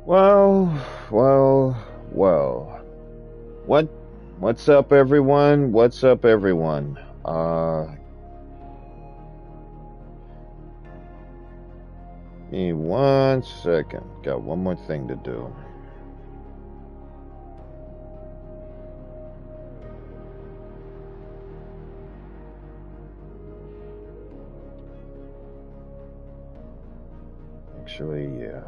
Well, well. What what's up everyone? What's up everyone? Give me 1 second. Got one more thing to do. Actually, yeah.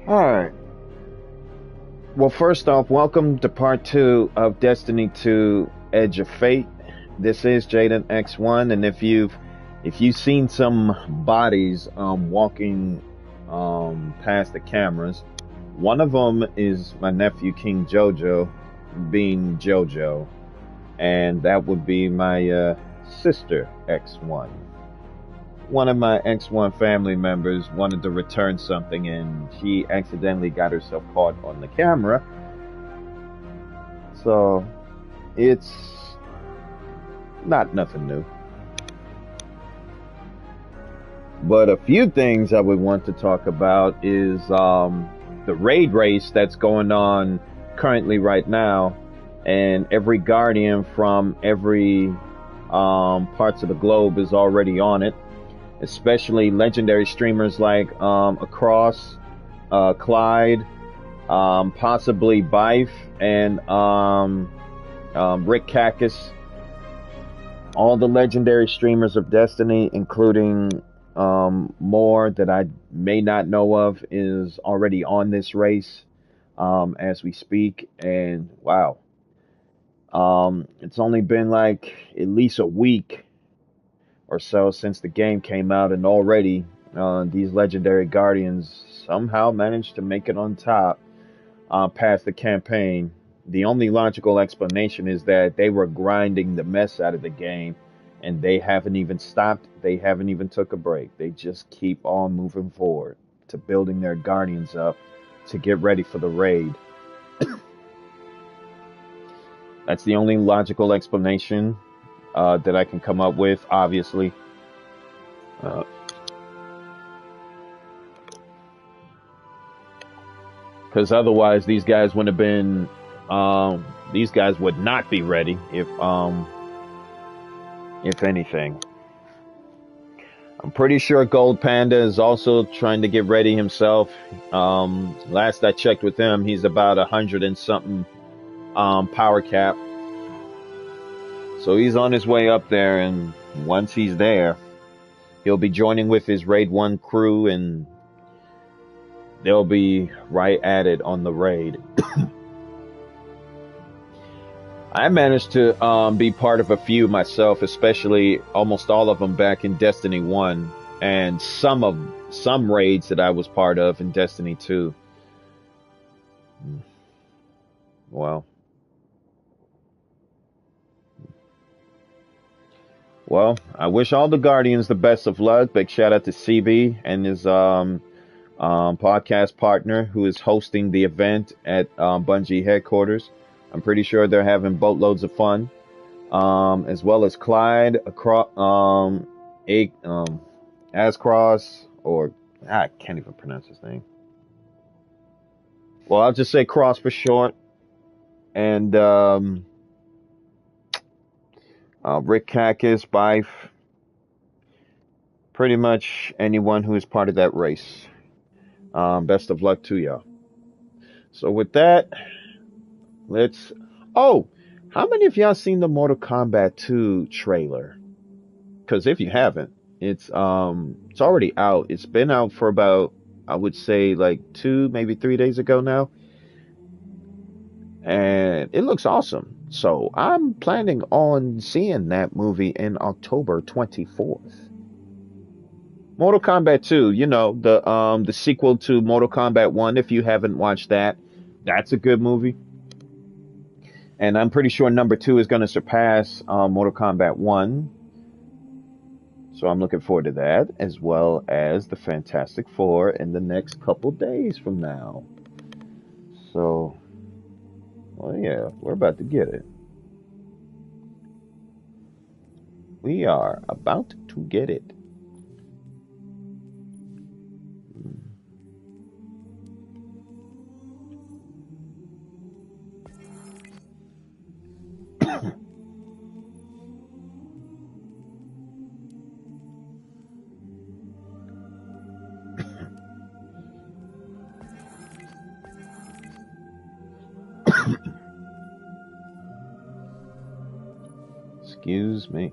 Alright. Well, first off, welcome to part 2 of Destiny 2 Edge of Fate. This is Jaden X1, and if you've seen some bodies walking past the cameras, one of them is my nephew King Jojo, being Jojo, and that would be my sister X1. One of my X1 family members wanted to return something, and she accidentally got herself caught on the camera. So it's not nothing new. But a few things I would want to talk about is the raid race that's going on currently right now, and every guardian from every parts of the globe is already on it. Especially legendary streamers like Across, Clyde, possibly Bife, and Rick Cactus. All the legendary streamers of Destiny, including more that I may not know of, is already on this race as we speak. And wow, it's only been like at least a week or so since the game came out, and already these legendary guardians somehow managed to make it on top past the campaign. The only logical explanation is that they were grinding the mess out of the game, and they haven't even stopped. They haven't even took a break. They just keep on moving forward to building their guardians up to get ready for the raid. That's the only logical explanation that I can come up with, obviously. Because otherwise, these guys wouldn't have been. These guys would not be ready if anything. I'm pretty sure Gold Panda is also trying to get ready himself. Last I checked with him, he's about 100 and something power cap. So he's on his way up there, and once he's there, he'll be joining with his Raid 1 crew, and they'll be right at it on the raid. I managed to be part of a few myself, especially almost all of them back in Destiny 1, and some raids that I was part of in Destiny 2. Well, I wish all the Guardians the best of luck. Big shout out to CB and his podcast partner who is hosting the event at Bungie headquarters. I'm pretty sure they're having boatloads of fun, as well as Clyde across Ascross, or I can't even pronounce his name. Well, I'll just say Cross for short, and Rick Cactus, Bife, pretty much anyone who is part of that race. Best of luck to y'all. So with that, let's. Oh, how many of y'all seen the Mortal Kombat 2 trailer? Because if you haven't, it's already out. It's been out for about, I would say, like 2, maybe 3 days ago now, and it looks awesome. So I'm planning on seeing that movie in October 24th. Mortal Kombat 2, you know, the sequel to Mortal Kombat 1, if you haven't watched that, that's a good movie. And I'm pretty sure number 2 is going to surpass Mortal Kombat 1. So I'm looking forward to that, as well as the Fantastic Four in the next couple days from now. So, well, yeah, we're about to get it. We are about to get it. Excuse me.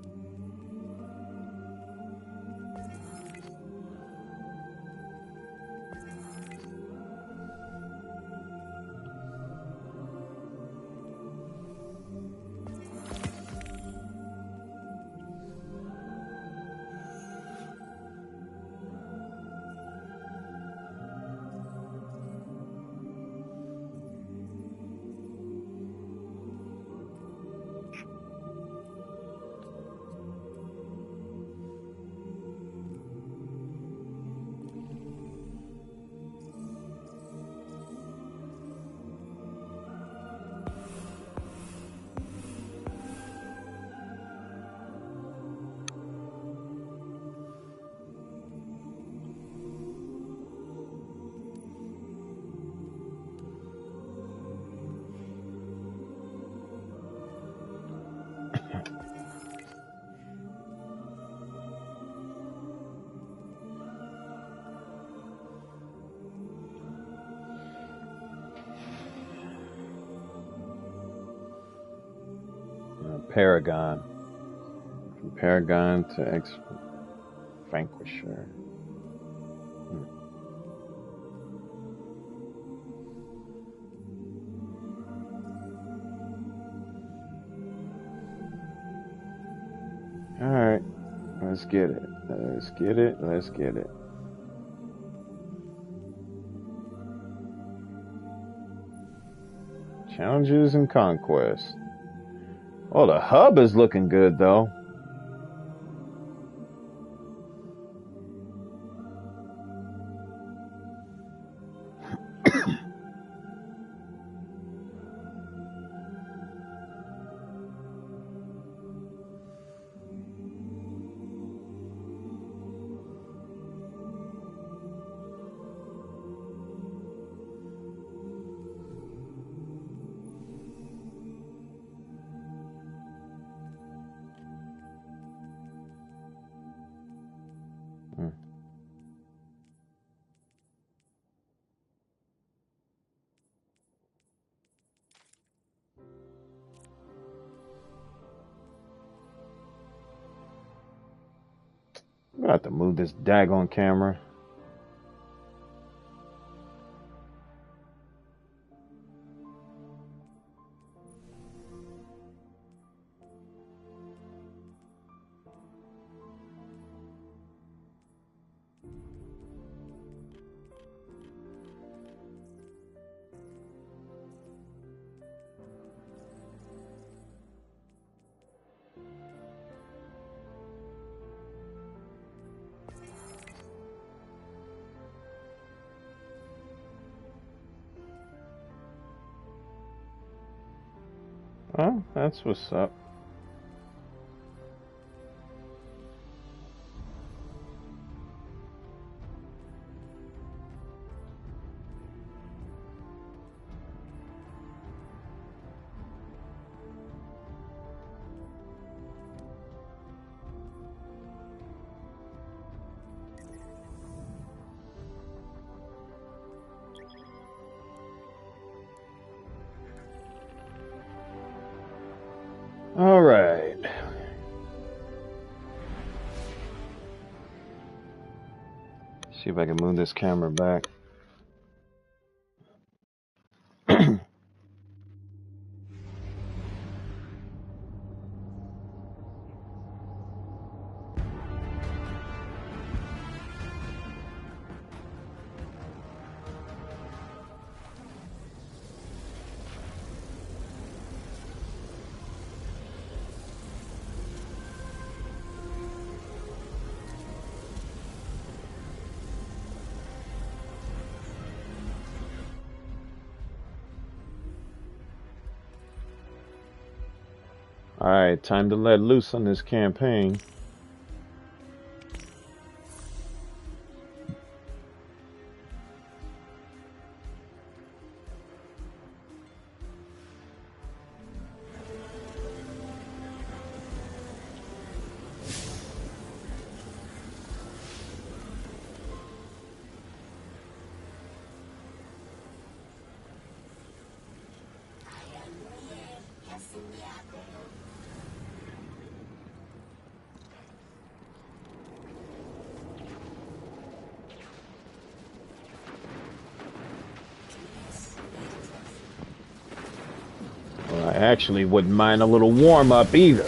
Paragon. From Paragon to Vanquisher. Alright, let's get it. Let's get it. Let's get it. Challenges and Conquest. Oh, the hub is looking good, though. I'm gonna have to move this daggone camera. Oh, that's what's up. All right. See if I can move this camera back. Alright, time to let loose on this campaign. Well, I actually wouldn't mind a little warm-up either.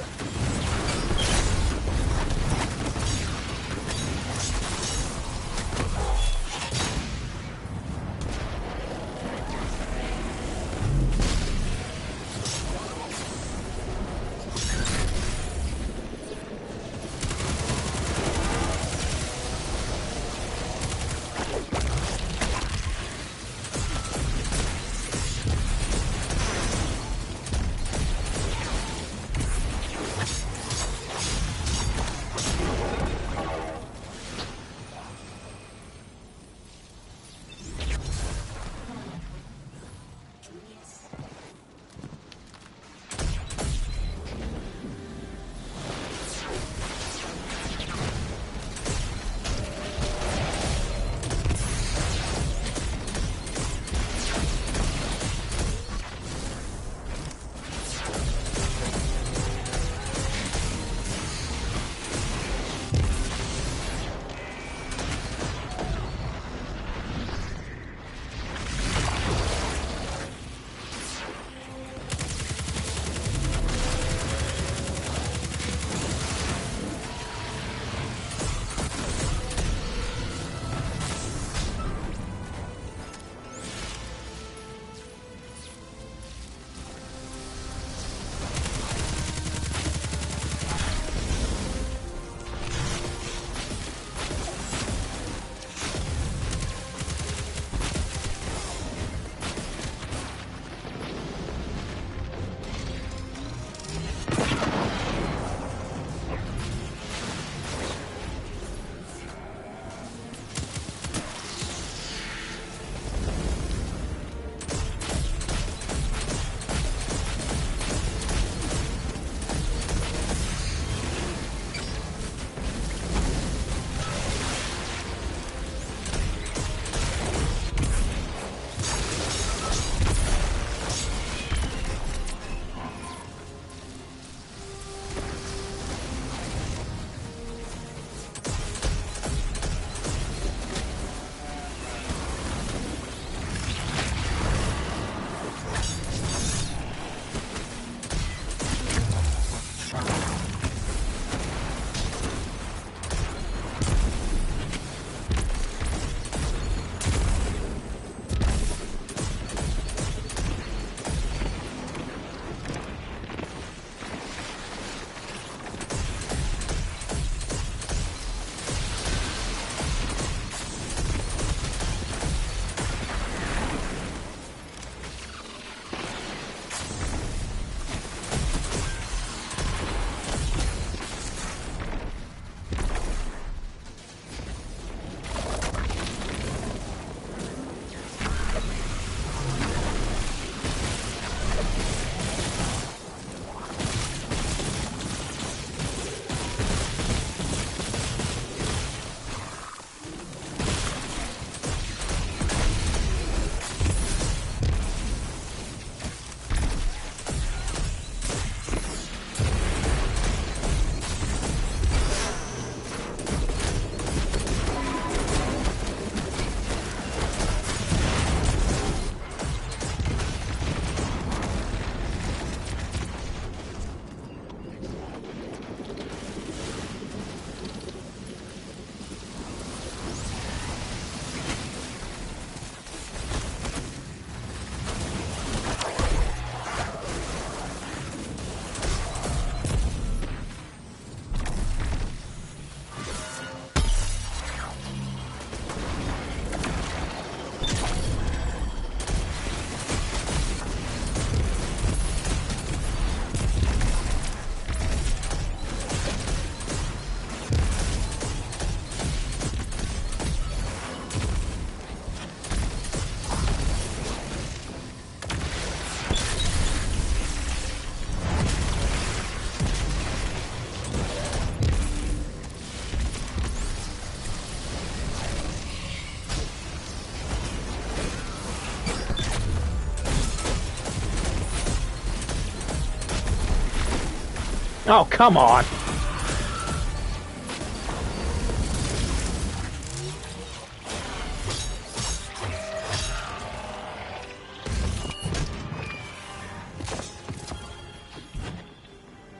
Oh, come on!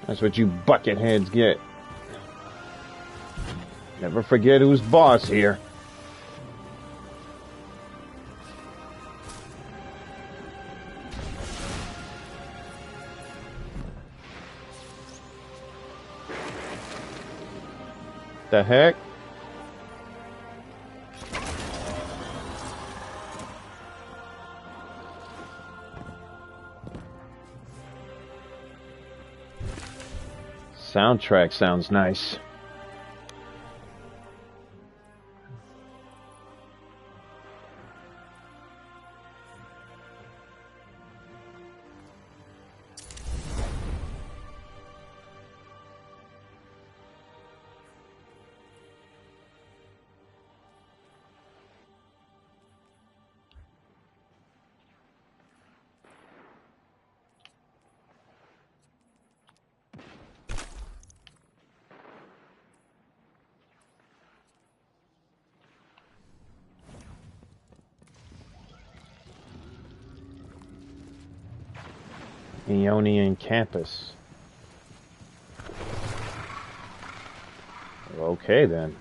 That's what you bucketheads get. Never forget who's boss here. The heck? Soundtrack sounds nice. Aeonian campus. Okay then.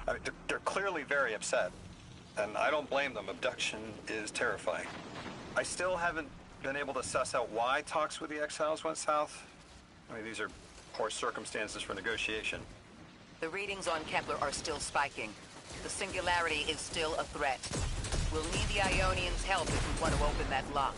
I mean, they're clearly very upset, and I don't blame them. Abduction is terrifying. I still haven't been able to suss out why talks with the Exiles went south. I mean, these are poor circumstances for negotiation. The readings on Kepler are still spiking. The singularity is still a threat. We'll need the Ionians' help if we want to open that lock.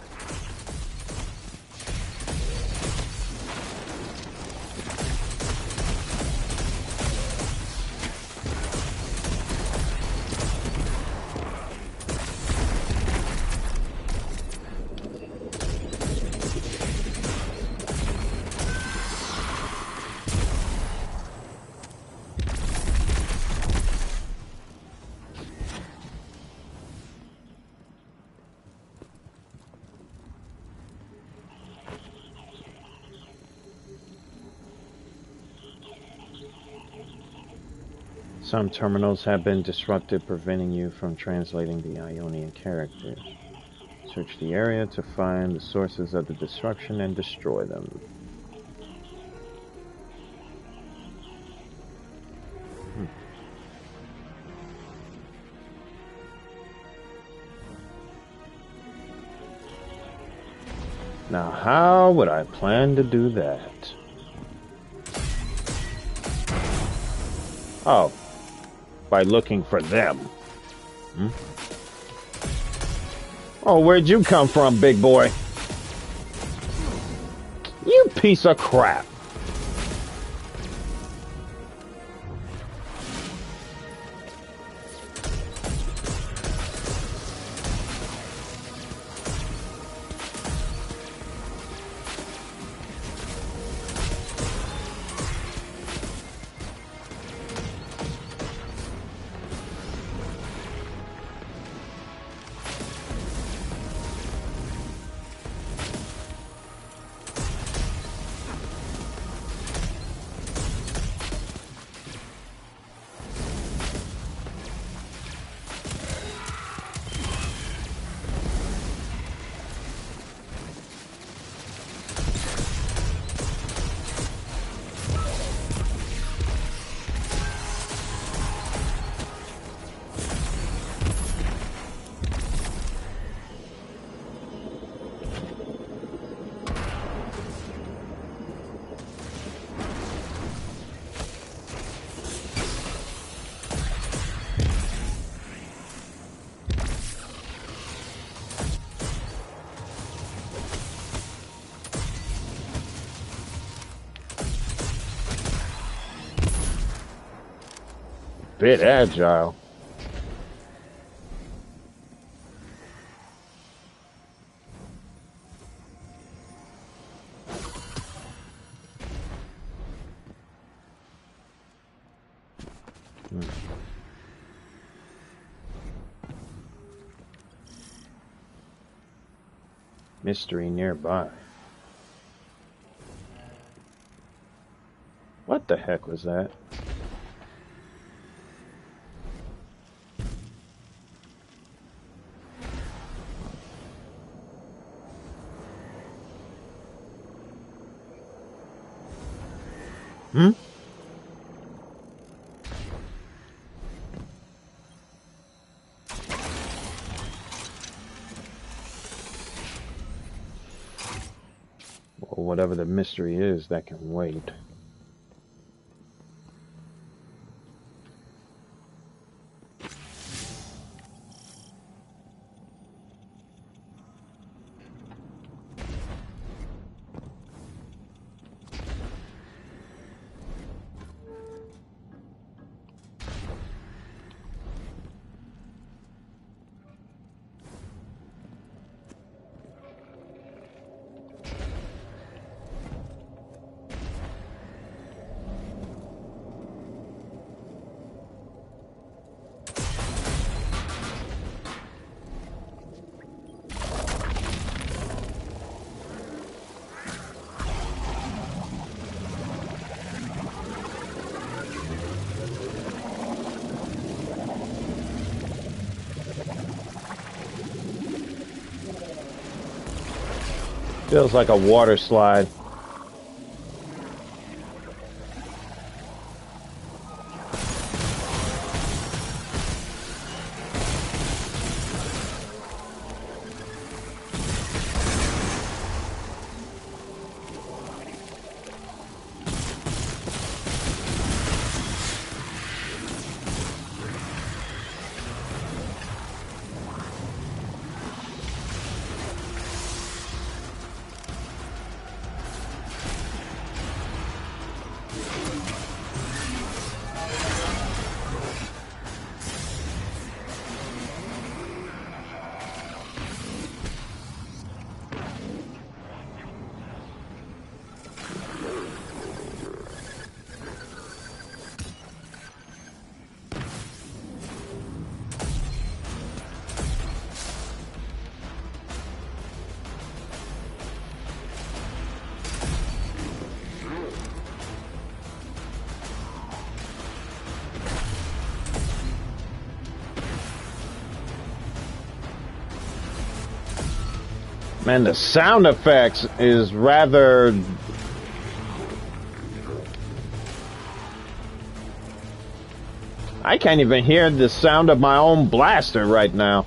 Some terminals have been disrupted, preventing you from translating the Ionian characters. Search the area to find the sources of the disruption and destroy them. Now, how would I plan to do that? Oh, by looking for them. Oh, where'd you come from, big boy? You piece of crap. bit agile. Mystery nearby. What the heck was that? Hmm? Well, whatever the mystery is, that can wait. Feels like a water slide. Man, the sound effects is rather... I can't even hear the sound of my own blaster right now.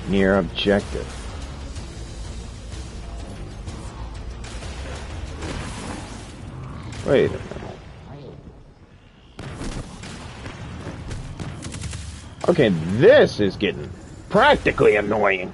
Near objective. Wait a minute. Okay, this is getting practically annoying.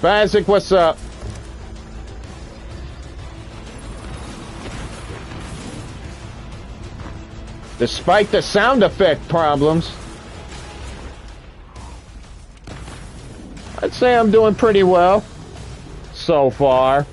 Spazzik, what's up? Despite the sound effect problems, I'd say I'm doing pretty well so far.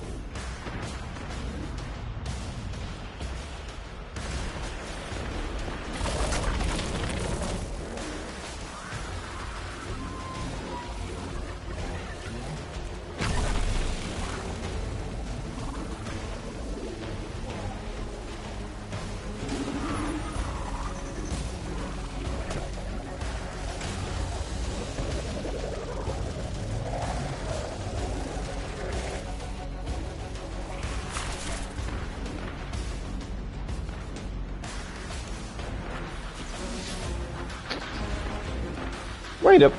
Wait a...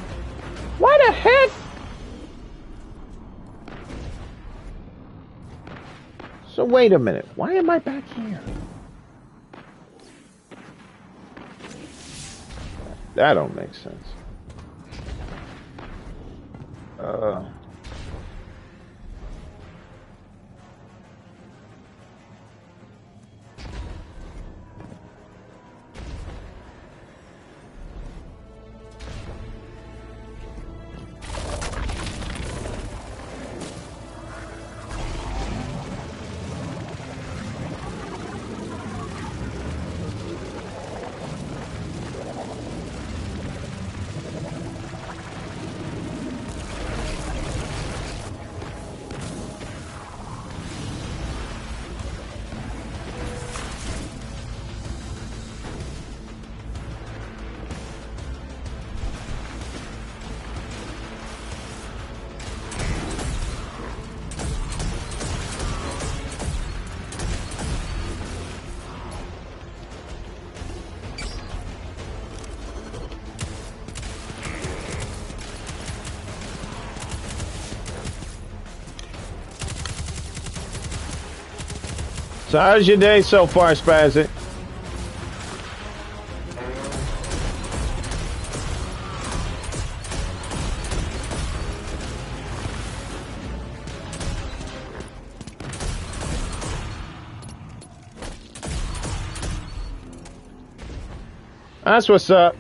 Why the heck? So wait a minute. Why am I back here? That don't make sense. So how's your day so far, Spazzik? That's what's up.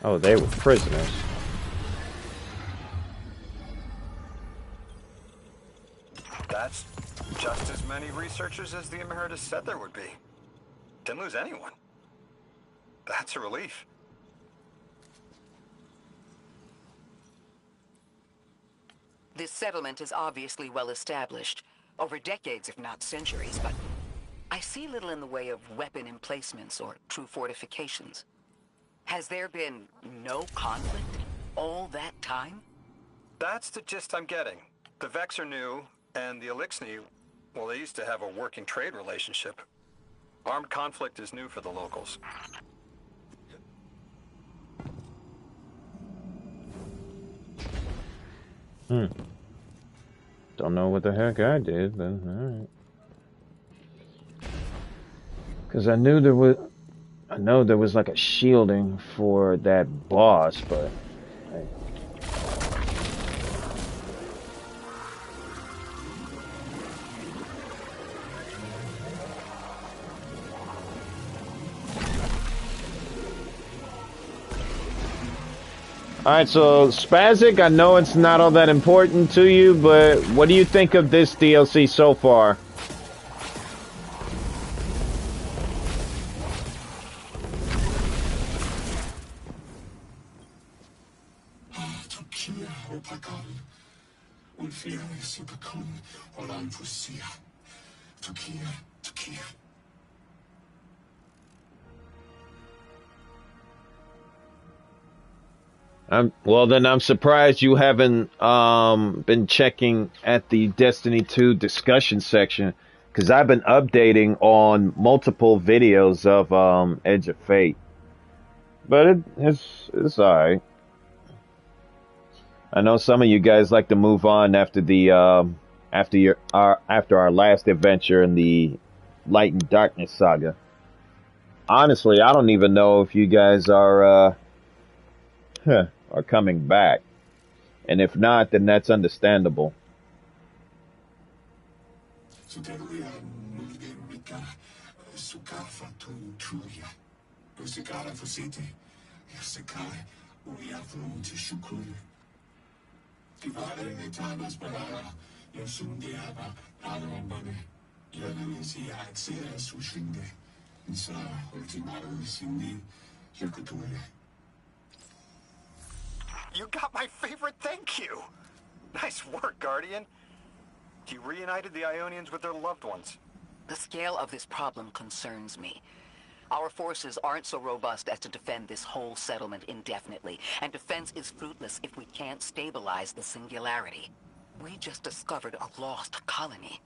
Oh, they were prisoners. That's just as many researchers as the Emeritus said there would be. Didn't lose anyone. That's a relief. This settlement is obviously well established, over decades if not centuries, but I see little in the way of weapon emplacements or true fortifications. Has there been no conflict all that time? That's the gist I'm getting. The Vex are new, and the Eliksni, well, they used to have a working trade relationship. Armed conflict is new for the locals. Don't know what the heck I did, but alright. Because I know there was like a shielding for that boss, but hey. Alright, so Spazzic, I know it's not all that important to you, but what do you think of this DLC so far? Well, then I'm surprised you haven't been checking at the Destiny 2 discussion section, because I've been updating on multiple videos of Edge of Fate. But it's alright. I know some of you guys like to move on after the after our last adventure in the Light and Darkness saga. Honestly, I don't even know if you guys are coming back. And if not, then that's understandable. You got my favorite thank you! Nice work, Guardian. You reunited the Ionians with their loved ones. The scale of this problem concerns me. Our forces aren't so robust as to defend this whole settlement indefinitely, and defense is fruitless if we can't stabilize the singularity. We just discovered a lost colony.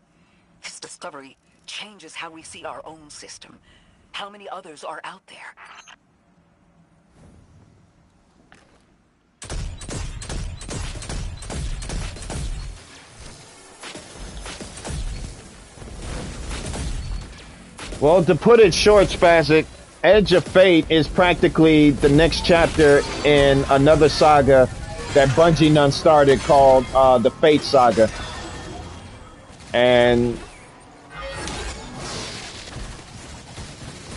This discovery changes how we see our own system. How many others are out there? Well, to put it short, Spazzic, Edge of Fate is practically the next chapter in another saga that Bungie done started called the Fate Saga. And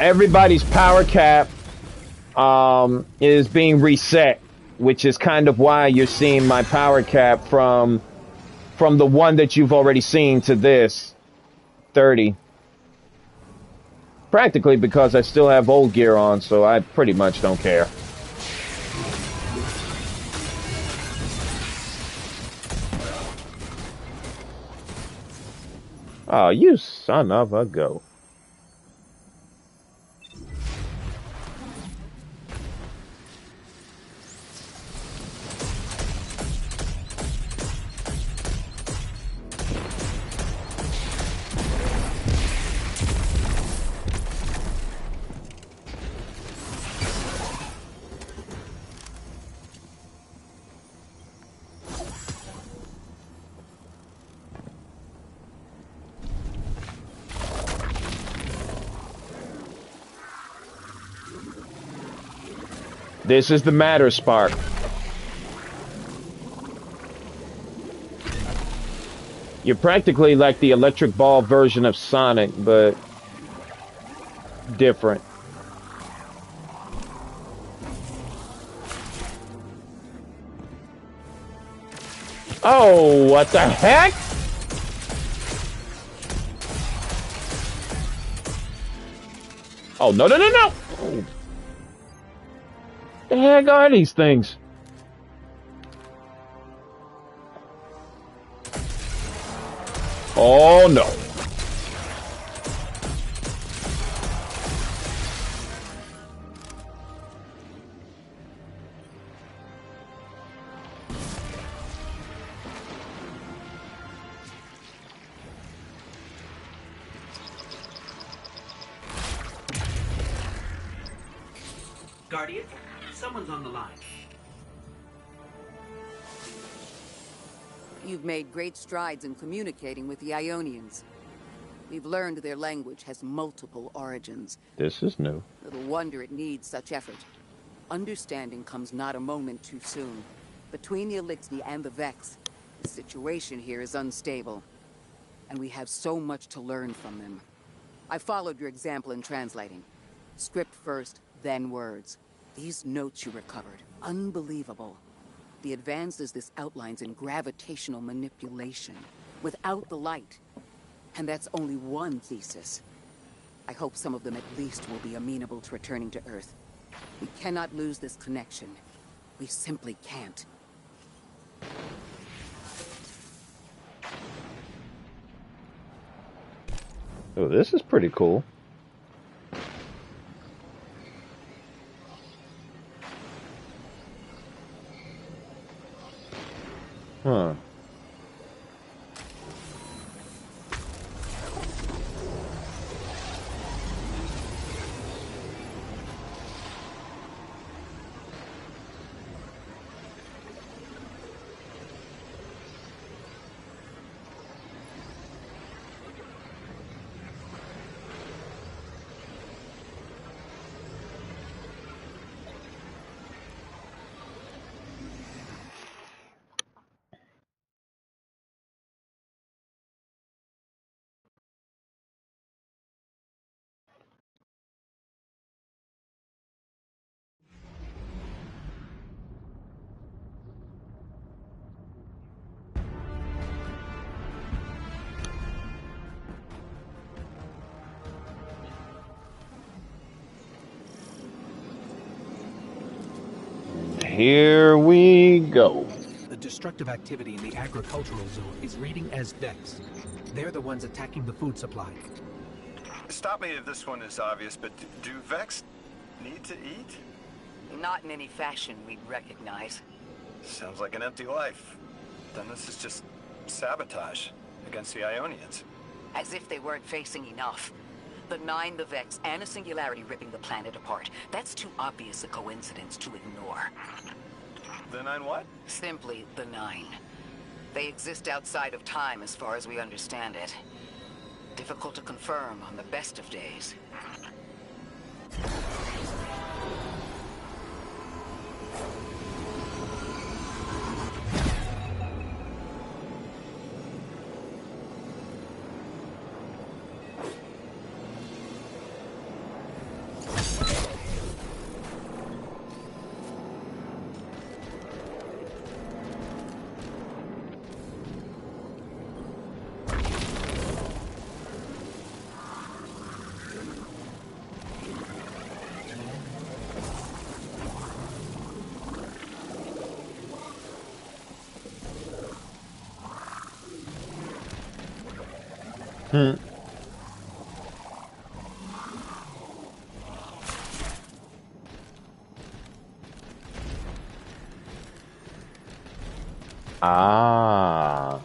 everybody's power cap is being reset, which is kind of why you're seeing my power cap from the one that you've already seen to this 30. Practically because I still have old gear on, so I pretty much don't care. Oh, you son of a goat. This is the Matter Spark. You're practically like the electric ball version of Sonic, but different. Oh, what the heck? Oh, no, no, no, no! Oh. The heck are these things? Oh no. Guardian, someone's on the line. You've made great strides in communicating with the Ionians. We've learned their language has multiple origins. This is new. Little wonder it needs such effort. Understanding comes not a moment too soon. Between the Eliksni and the Vex, the situation here is unstable. And we have so much to learn from them. I followed your example in translating. Script first, then words. These notes you recovered, unbelievable. The advances this outlines in gravitational manipulation, without the light. And that's only one thesis. I hope some of them at least will be amenable to returning to Earth. We cannot lose this connection. We simply can't. Oh, this is pretty cool. Huh. Here we go. The destructive activity in the agricultural zone is reading as Vex. They're the ones attacking the food supply. Stop me if this one is obvious, but do Vex need to eat? Not in any fashion we'd recognize. Sounds like an empty life. Then this is just sabotage against the Ionians. As if they weren't facing enough. The Nine, the Vex, and a singularity ripping the planet apart. That's too obvious a coincidence to ignore. The Nine what? Simply the Nine. They exist outside of time as far as we understand it. Difficult to confirm on the best of days. Ah.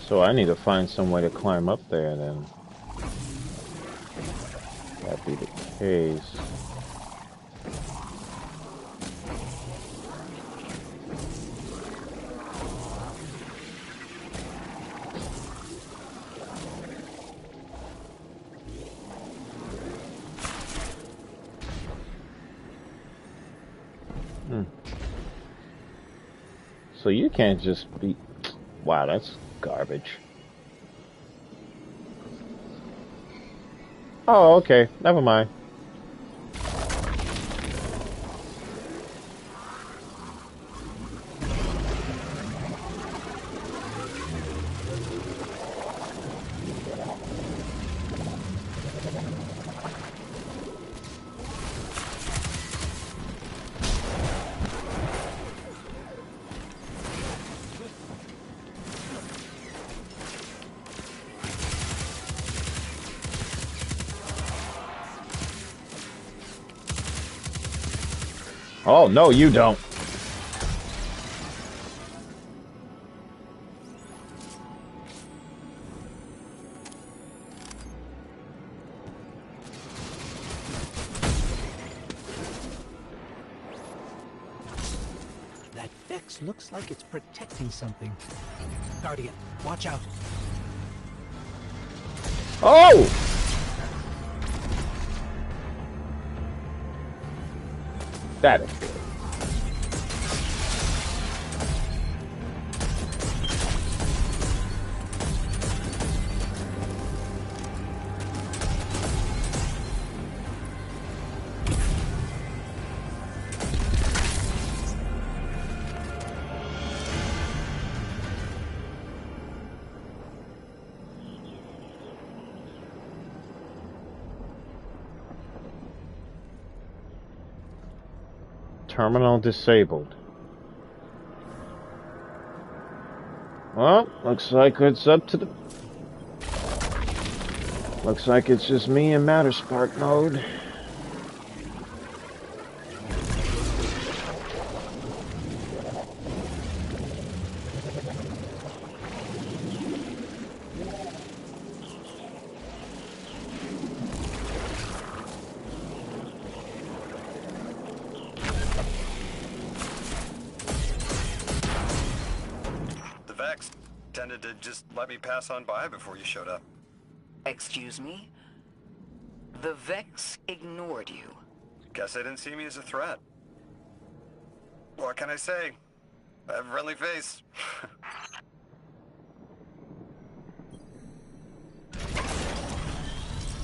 So I need to find some way to climb up there then. That'd be the case. So you can't just be... Wow, that's garbage. Oh, okay. Never mind. Oh, no, you don't. That Vex looks like it's protecting something. Guardian, watch out. Oh! That is good. Terminal disabled. Well, looks like it's up to the... Looks like it's just me in Matterspark mode. The Vex tended to just let me pass on by before you showed up. Excuse me? The Vex ignored you. Guess they didn't see me as a threat. What can I say? I have a friendly face.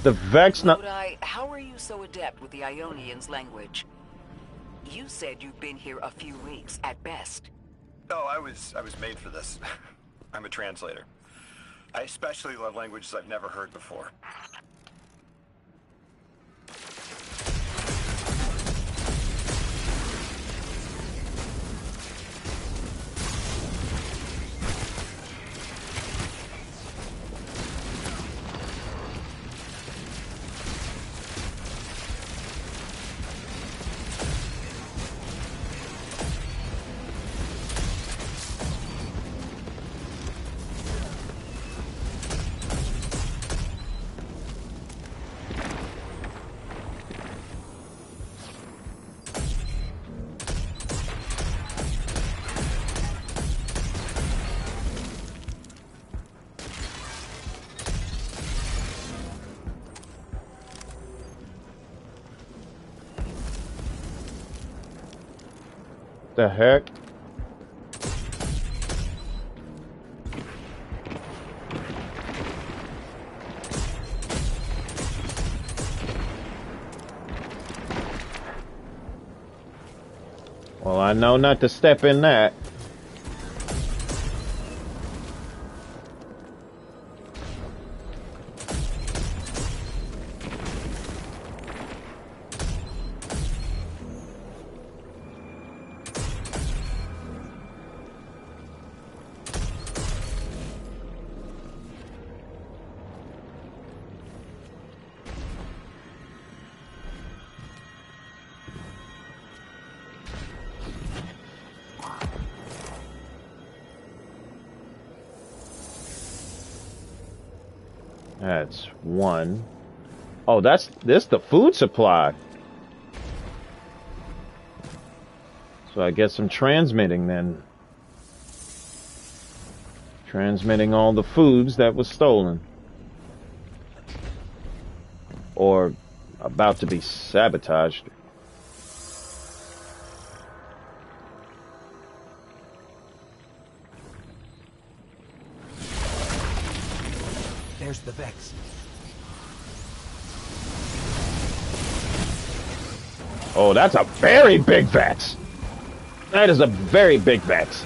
The Vex not... Lodi, how are you so adept with the Ionian's language? You said you've been here a few weeks, at best. Oh, I was made for this. I'm a translator. I especially love languages I've never heard before. The heck? Well, I know not to step in that. That's one. Oh, this the food supply. So I guess I'm transmitting then. Transmitting all the foods that was stolen. Or about to be sabotaged. There's the Vex. Oh, that's a very big Vex. That is a very big Vex.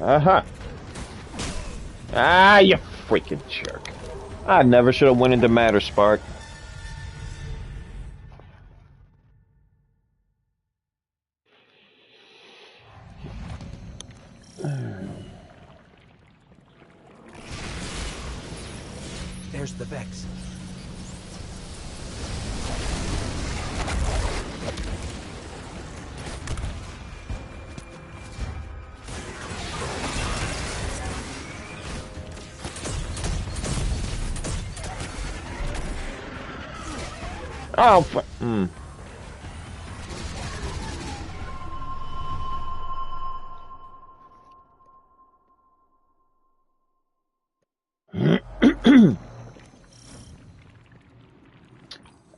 Uh-huh. Ah, you freaking jerk. I never should have went into Matterspark. There's the Vex. Oh,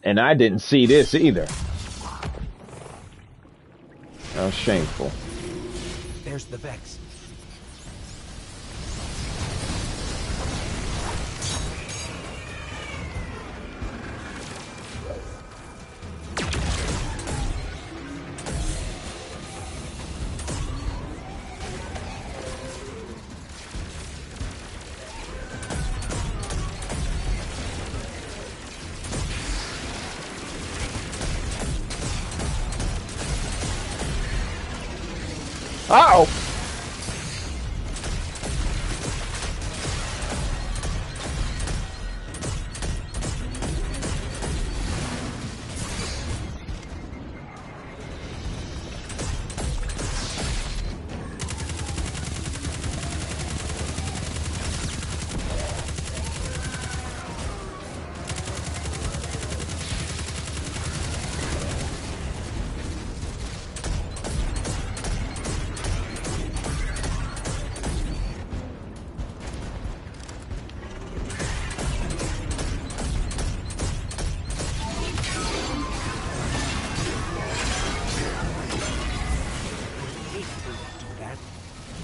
And I didn't see this either. How shameful. There's the Vex. Uh-oh.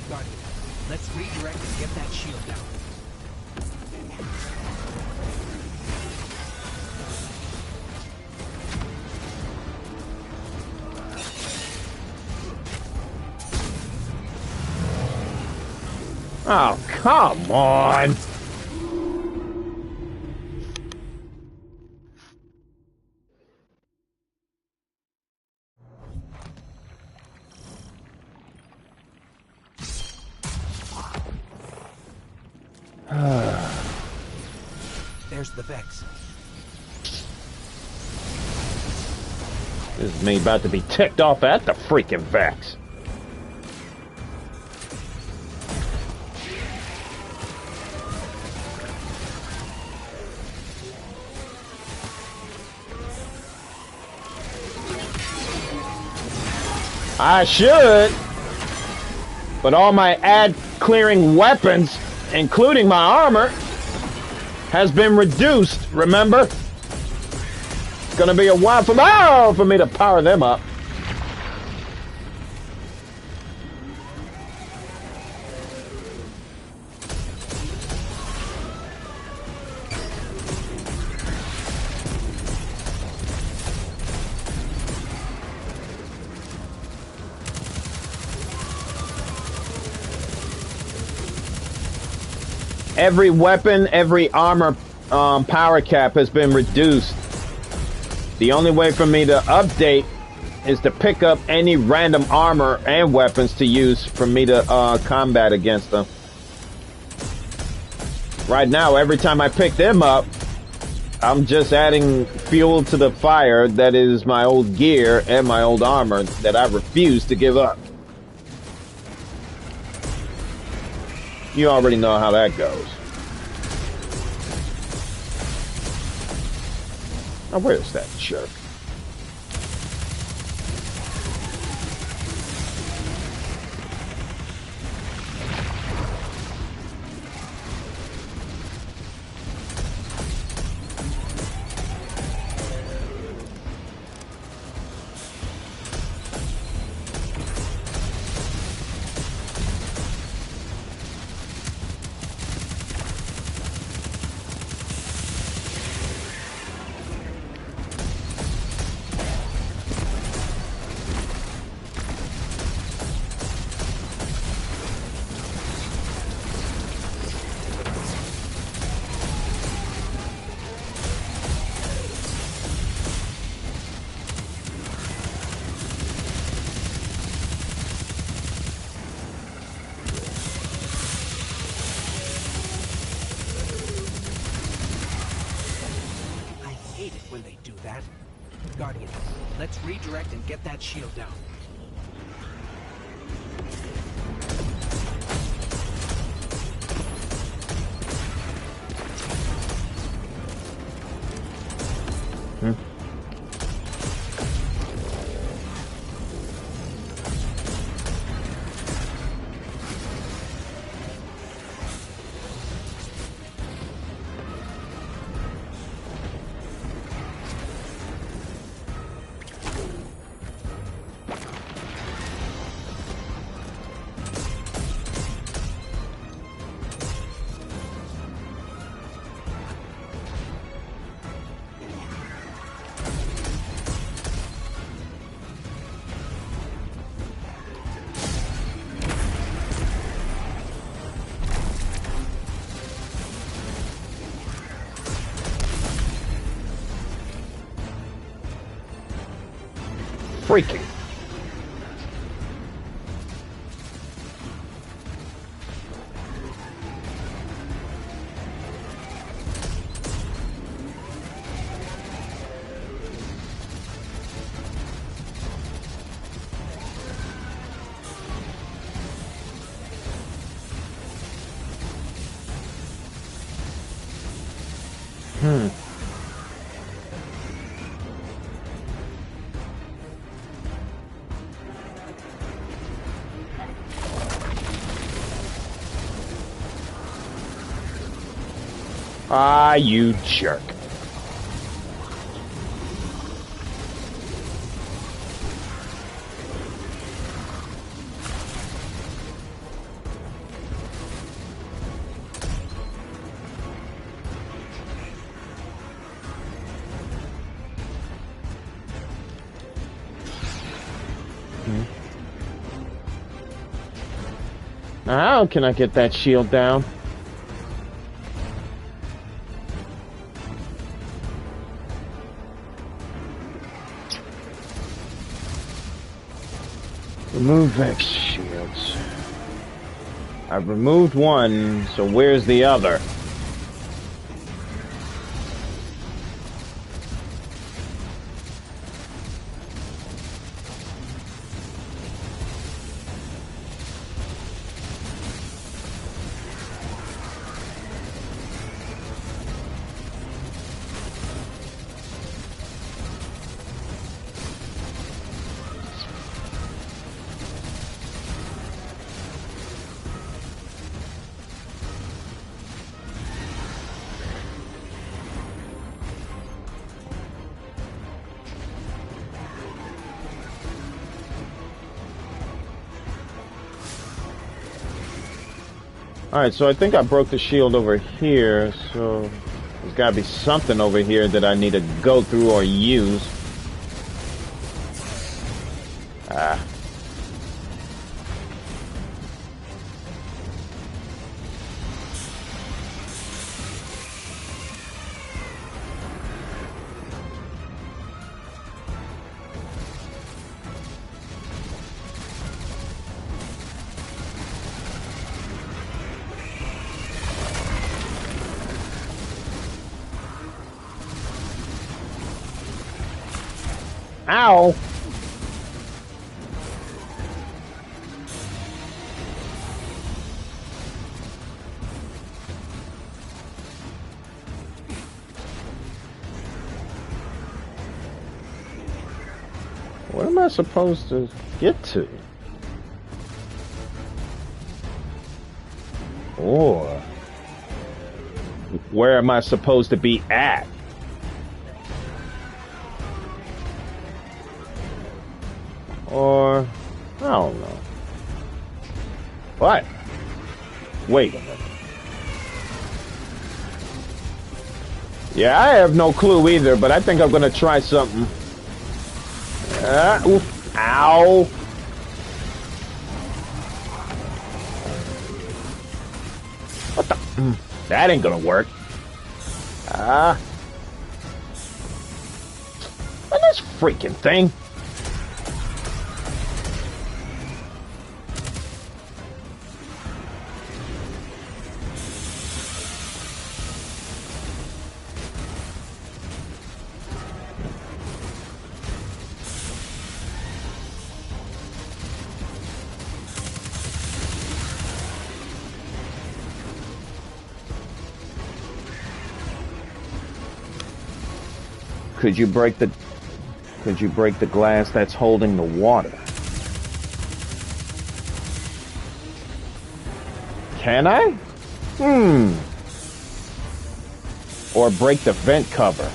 Guardian, let's redirect and get that shield down. Oh, come on. There's the Vex. This is me about to be ticked off at the freaking Vex. I should, but all my ad clearing weapons, including my armor, has been reduced, remember? It's gonna be a while for me to power them up. Every weapon, every armor power cap has been reduced. The only way for me to update is to pick up any random armor and weapons to use for me to combat against them. Right now, every time I pick them up, I'm just adding fuel to the fire that is my old gear and my old armor that I refuse to give up. You already know how that goes. Now, where's that jerk? Guardian, let's redirect and get that shield down. Freaking. Ah, you jerk. Now, how can I get that shield down? Remove Vex shields. I've removed one, so where's the other? Alright, so I think I broke the shield over here, so there's gotta be something over here that I need to go through or use. Ah. Ow! What am I supposed to get to? Or where am I supposed to be at? Or, I don't know. What? Wait a minute. Yeah, I have no clue either, but I think I'm gonna try something. Oof. Ow. What the? That ain't gonna work. And this freaking thing. Could you break the glass that's holding the water? Can I? Or break the vent cover?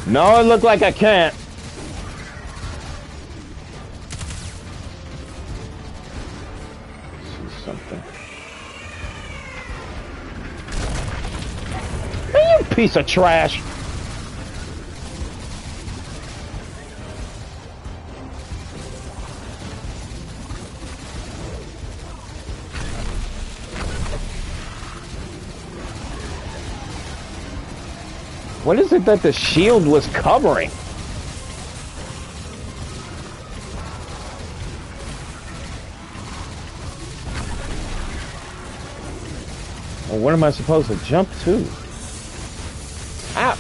No, it looked like I can't. Let's see something. Piece of trash. What is it that the shield was covering? Well, what am I supposed to jump to? Ah.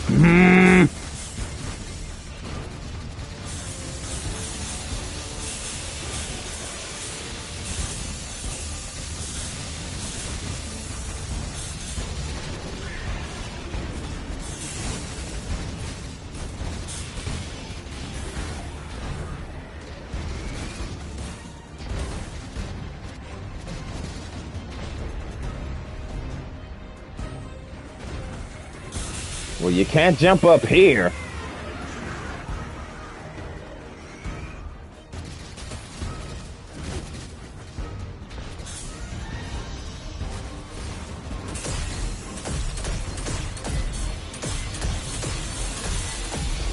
Well, you can't jump up here.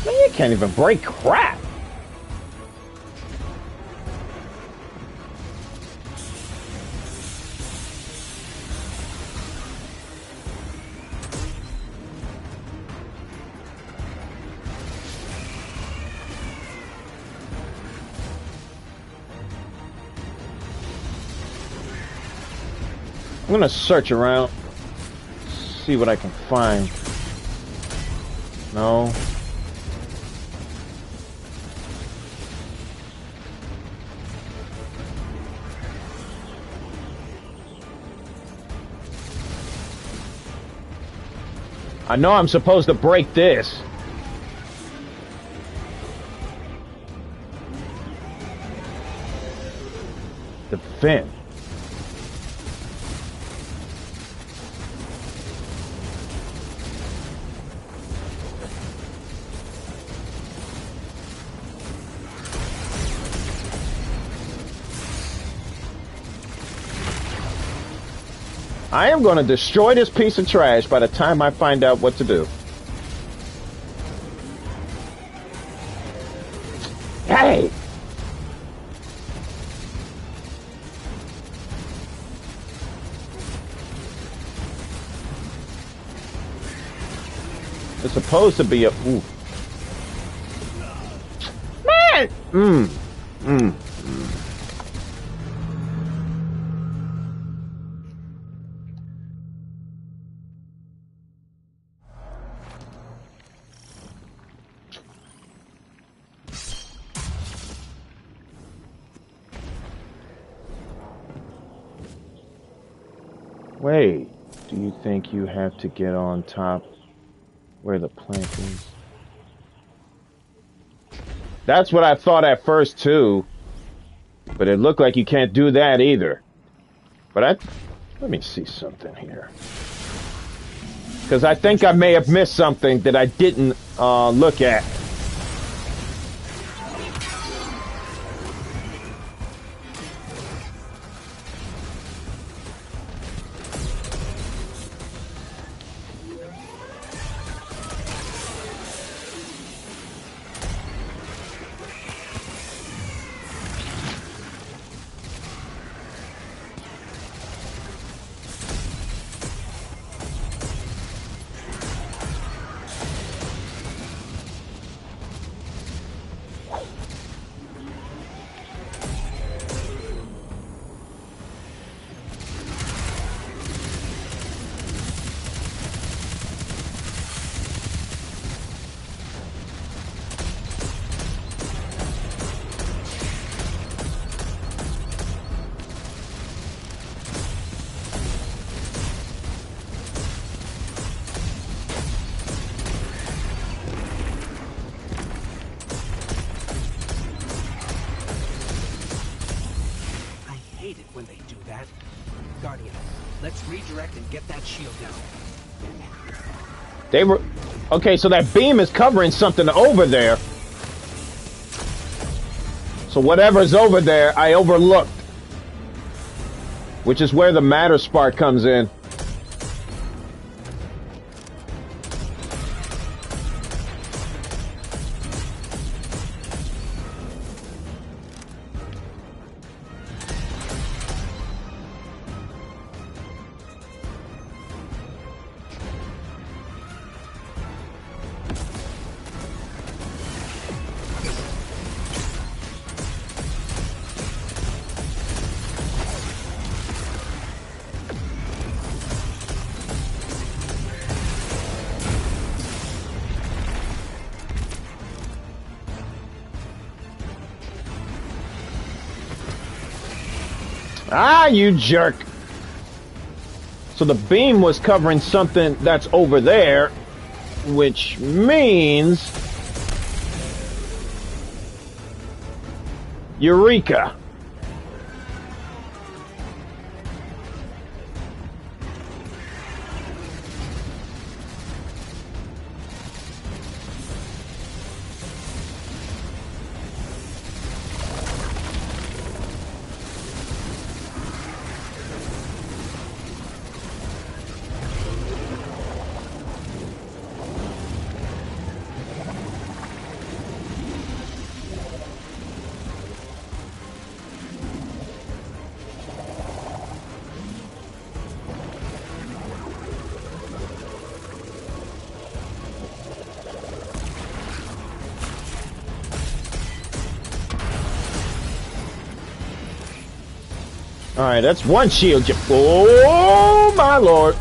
Man, you can't even break crap. I'm gonna search around, see what I can find. No. I know I'm supposed to break this. The vent. I am going to destroy this piece of trash by the time I find out what to do. Hey! It's supposed to be a... Ooh. Man! Wait, do you think you have to get on top where the plank is? That's what I thought at first too, but it looked like you can't do that either. But let me see something here. Because I think I may have missed something that I didn't look at. They were... Okay, so that beam is covering something over there. So whatever's over there, I overlooked. Which is where the matter spark comes in. Ah, you jerk. So the beam was covering something that's over there, which means... Eureka. Alright, that's one shield. Oh, my lord.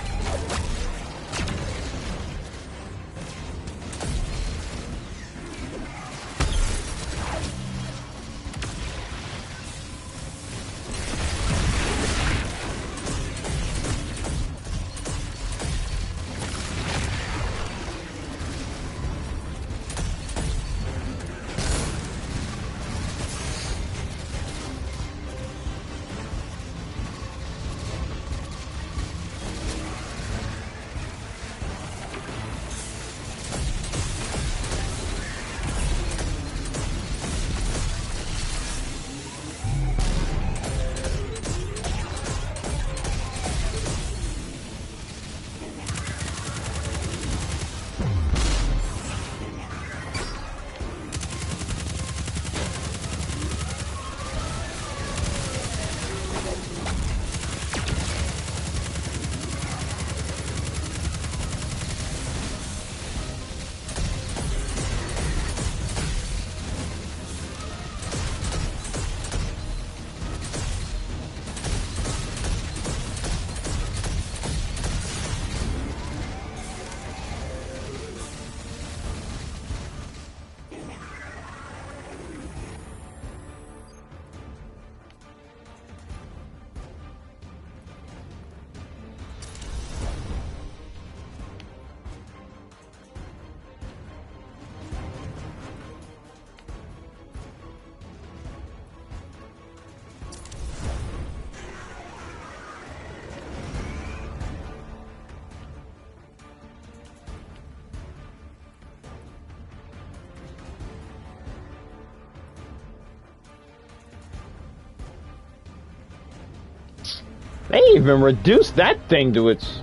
They even reduced that thing to its...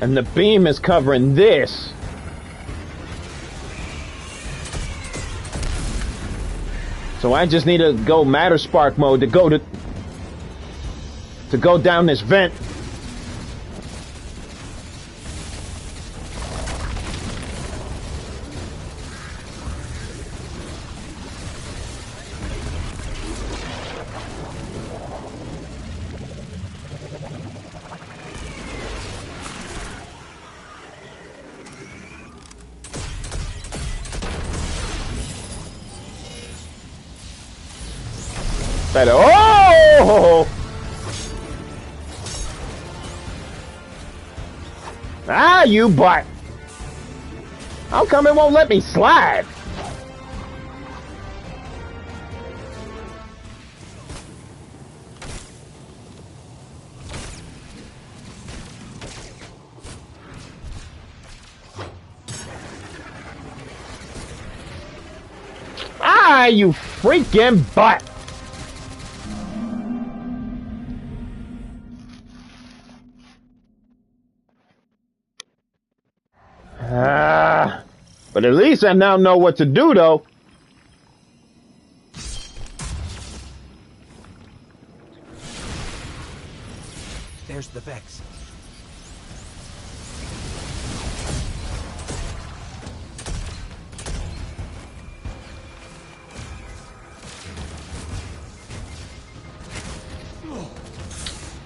And the beam is covering this. So I just need to go Matter Spark mode to go down this vent. Better. Oh! Ah, you butt! How come it won't let me slide? Ah, you freaking butt! But at least I now know what to do, though. There's the Vex.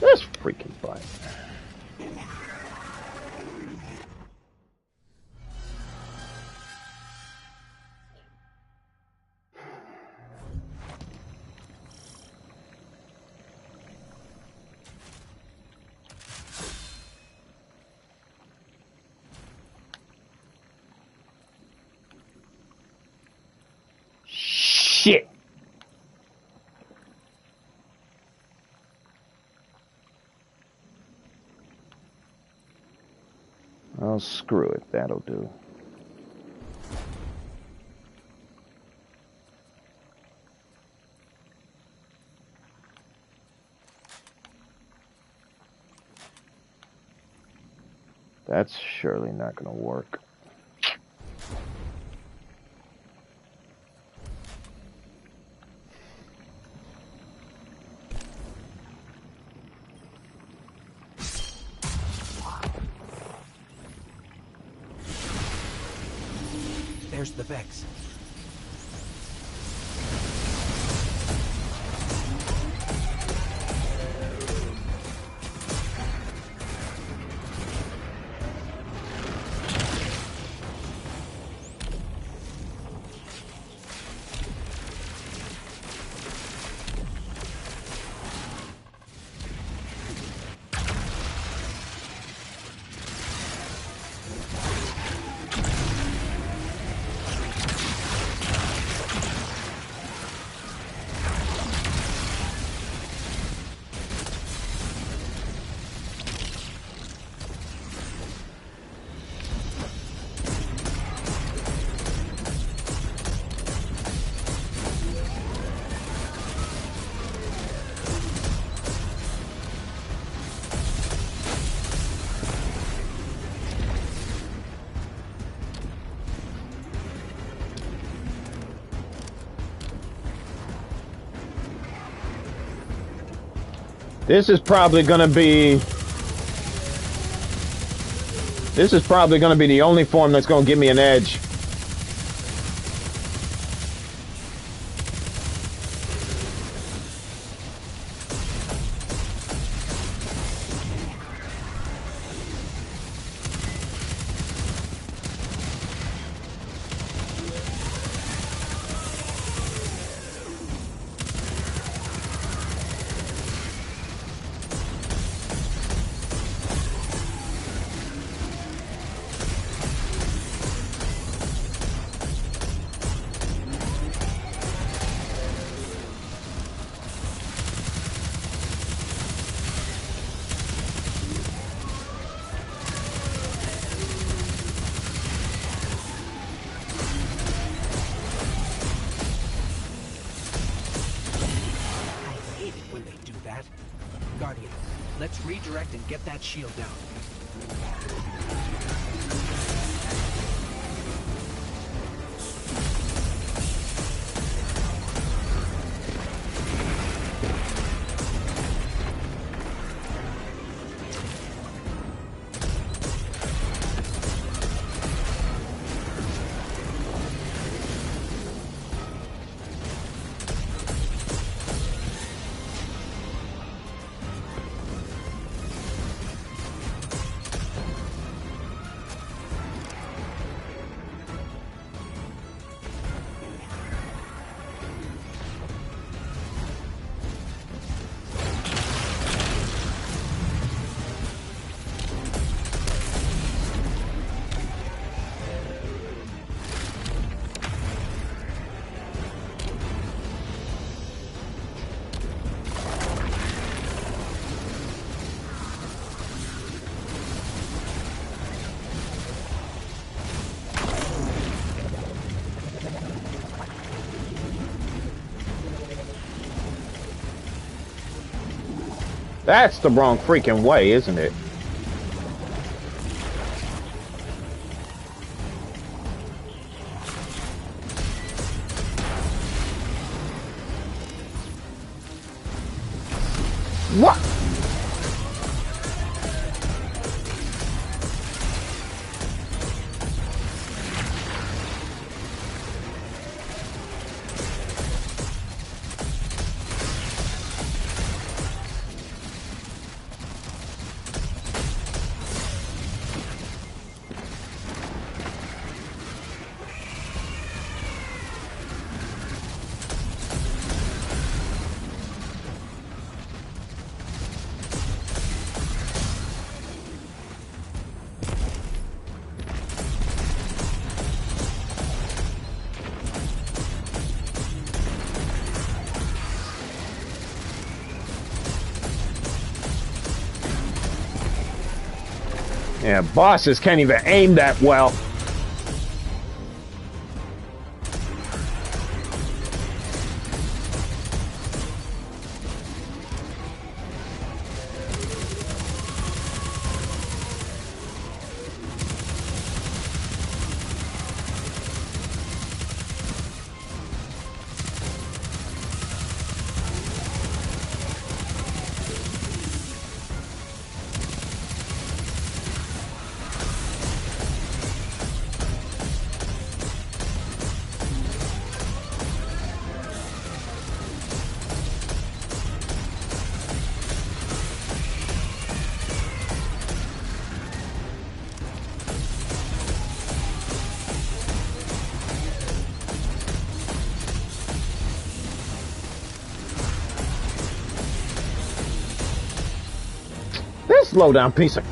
That's freaking fun. Shit. Oh, screw it. That'll do. That's surely not going to work. There's the Vex. This is probably gonna be the only form that's gonna give me an edge. Guardian, let's redirect and get that shield down. That's the wrong freaking way, isn't it? What? Yeah, bosses can't even aim that well. This low down piece of...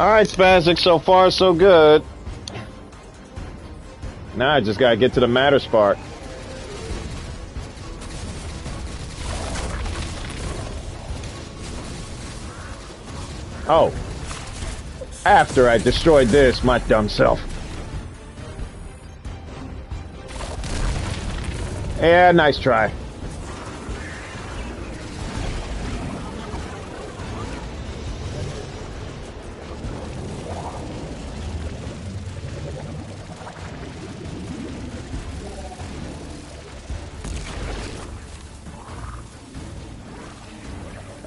Alright, Spastic, so far so good. Now I just gotta get to the matters part. Oh. After I destroyed this, my dumb self. Yeah, nice try.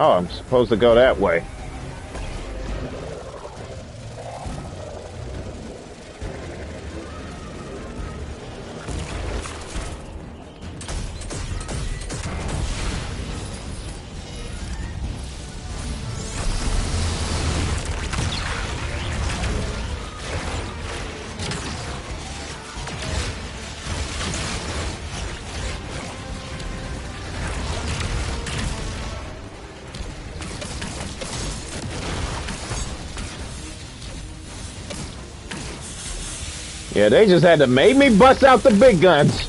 Oh, I'm supposed to go that way. Yeah, they just had to make me bust out the big guns.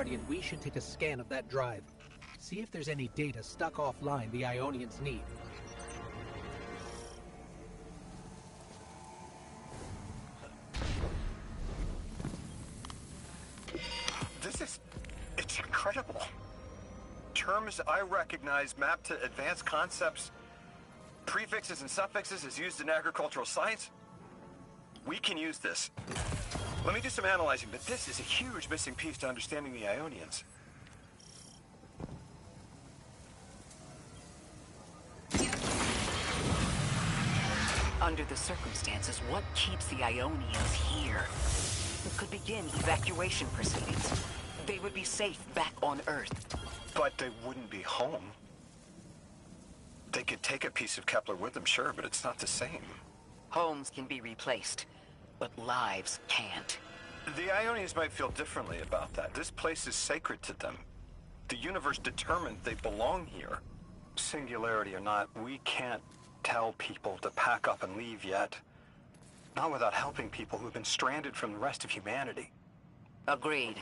Guardian, we should take a scan of that drive. See if there's any data stuck offline the Ionians need. It's incredible. Terms I recognize mapped to advanced concepts, prefixes and suffixes as used in agricultural science. We can use this. Let me do some analyzing, but this is a huge missing piece to understanding the Ionians. Under the circumstances, what keeps the Ionians here? We could begin evacuation proceedings. They would be safe back on Earth. But they wouldn't be home. They could take a piece of Kepler with them, sure, but it's not the same. Homes can be replaced, but lives can't. The Ionians might feel differently about that. This place is sacred to them. The universe determined they belong here. Singularity or not, we can't tell people to pack up and leave yet. Not without helping people who've been stranded from the rest of humanity. Agreed.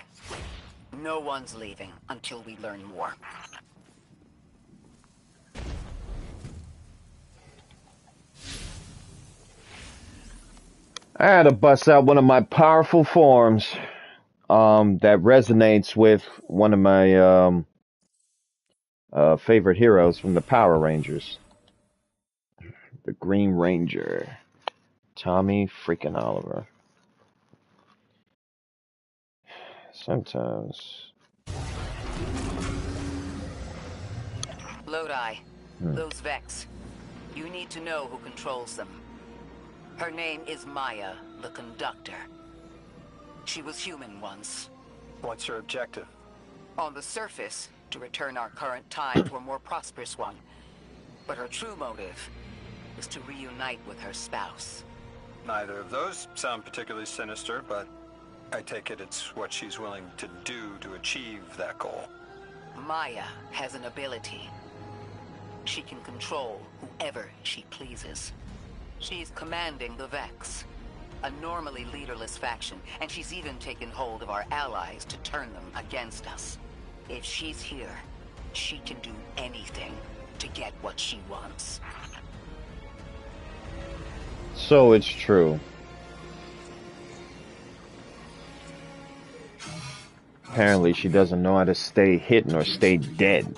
No one's leaving until we learn more. I had to bust out one of my powerful forms that resonates with one of my favorite heroes from the Power Rangers. The Green Ranger. Tommy freaking Oliver. Sometimes. Lodi, those Vex. You need to know who controls them. Her name is Maya, the Conductor. She was human once. What's her objective? On the surface, to return our current time to a more prosperous one. But her true motive is to reunite with her spouse. Neither of those sound particularly sinister, but I take it it's what she's willing to do to achieve that goal. Maya has an ability. She can control whoever she pleases. She's commanding the Vex, a normally leaderless faction, and she's even taken hold of our allies to turn them against us. If she's here, she can do anything to get what she wants. So it's true. Apparently she doesn't know how to stay hidden or stay dead.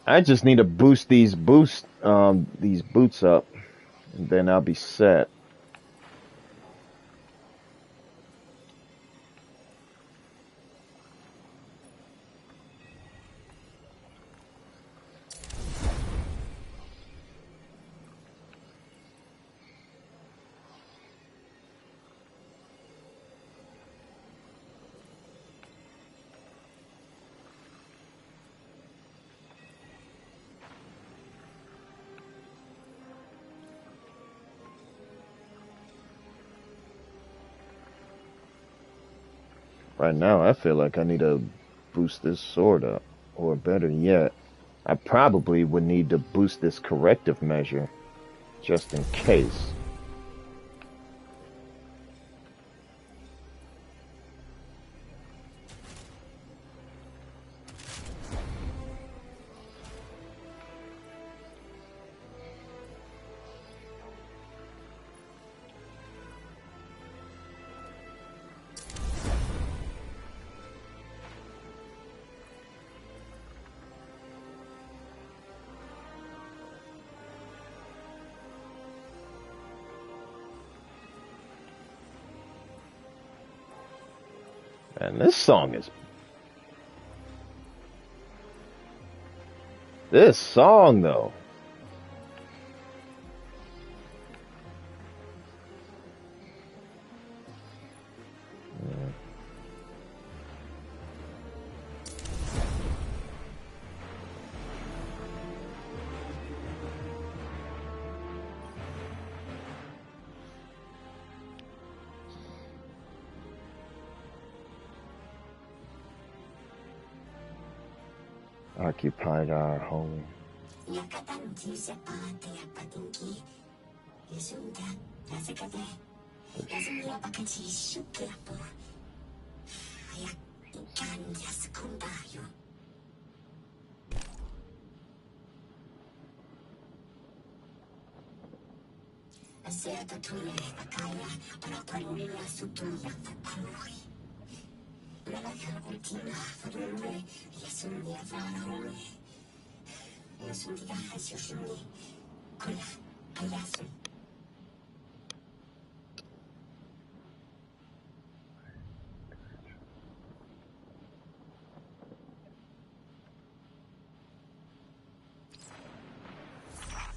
I just need to boost these boots up, and then I'll be set. Right now, I feel like I need to boost this sword up. Or better yet, I probably would need to boost this corrective measure, just in case. And this song is... This song, though. Occupied our home.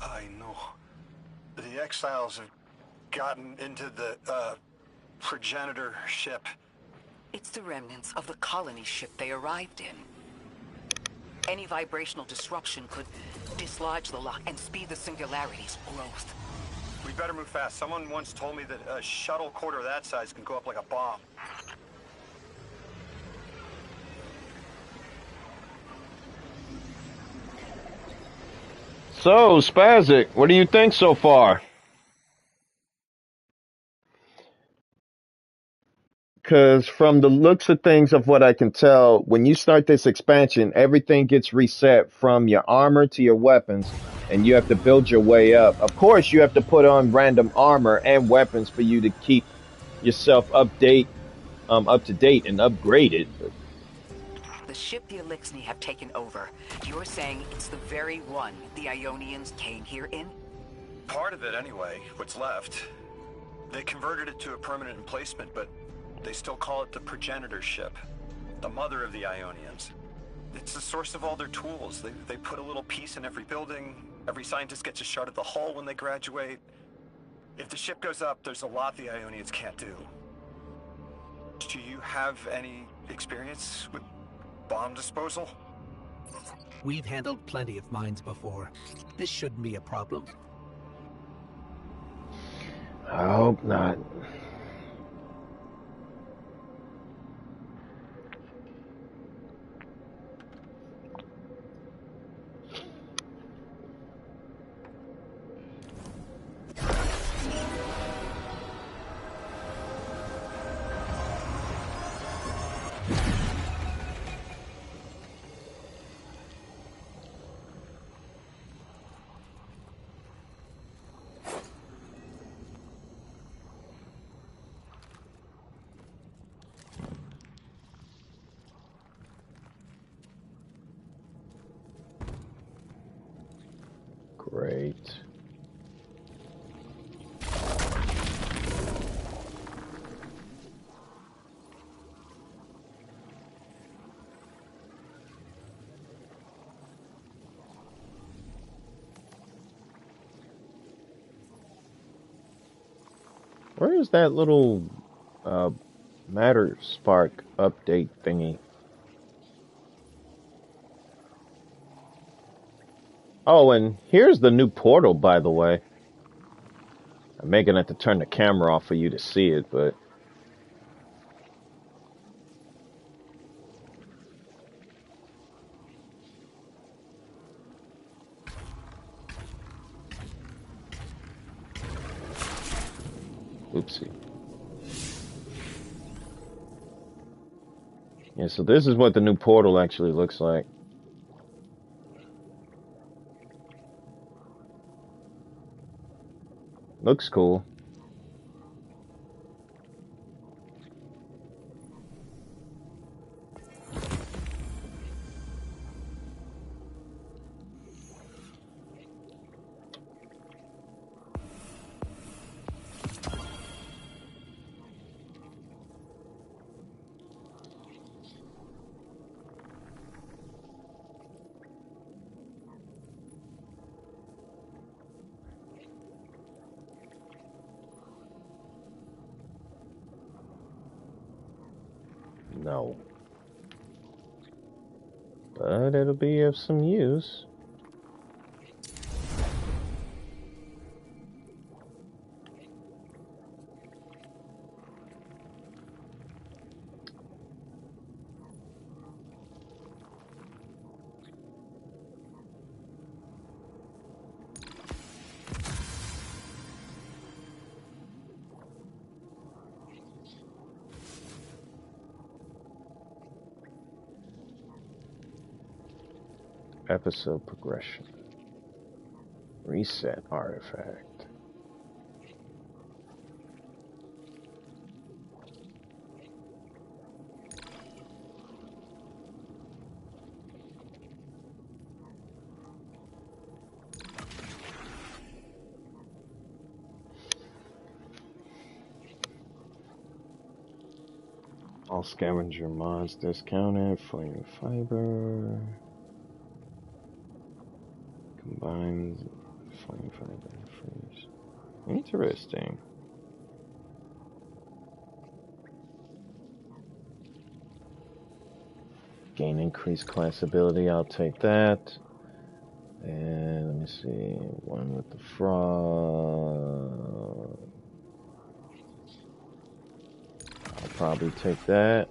I know. The exiles have gotten into the, progenitor ship. It's the remnants of the colony ship they arrived in. Any vibrational disruption could dislodge the lock and speed the Singularity's growth. We better move fast. Someone once told me that a shuttle quarter that size can go up like a bomb. So, Spazzik, what do you think so far? Because from the looks of things of what I can tell, when you start this expansion, everything gets reset from your armor to your weapons, and you have to build your way up. Of course, you have to put on random armor and weapons for you to keep yourself up to date and upgraded. The ship the Elixni have taken over. You're saying it's the very one the Ionians came here in? Part of it, anyway. What's left. They converted it to a permanent emplacement, but they still call it the progenitor ship. The mother of the Ionians. It's the source of all their tools. They put a little piece in every building. Every scientist gets a shot at the hull when they graduate. If the ship goes up, there's a lot the Ionians can't do. Do you have any experience with bomb disposal? We've handled plenty of mines before. This shouldn't be a problem. I hope not. Great. Where is that little Matter Spark update thingy? Oh, and here's the new portal, by the way. I'm making it to turn the camera off for you to see it, but... Oopsie. Yeah, so this is what the new portal actually looks like. Looks cool. No. But it'll be of some use. Episode progression. Reset artifact. All scavenger mods discounted. Flame fiber. Combines flame fiber and freeze. Interesting. Gain increased class ability. I'll take that. And let me see. One with the frog. I'll probably take that.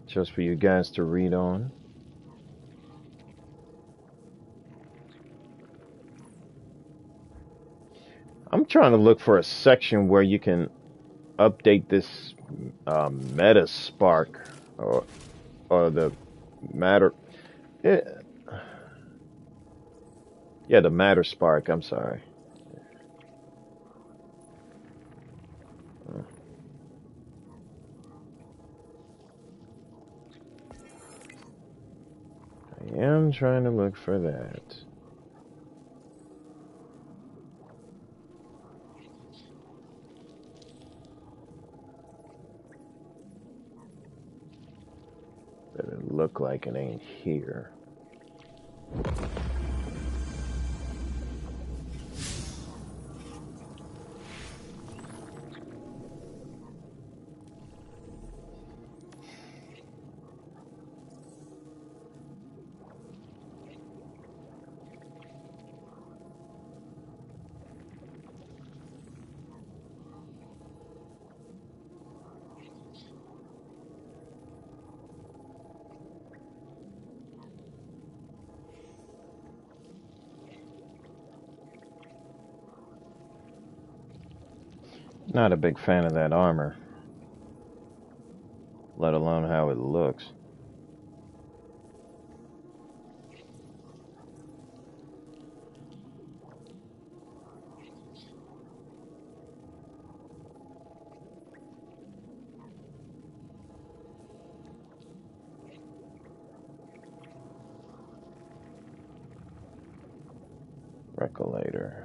Just for you guys to read on. I'm trying to look for a section where you can update this meta spark or the matter. Yeah, the matter spark. I'm sorry. I am trying to look for that. But it look like it ain't here. Not a big fan of that armor, let alone how it looks. Recolator.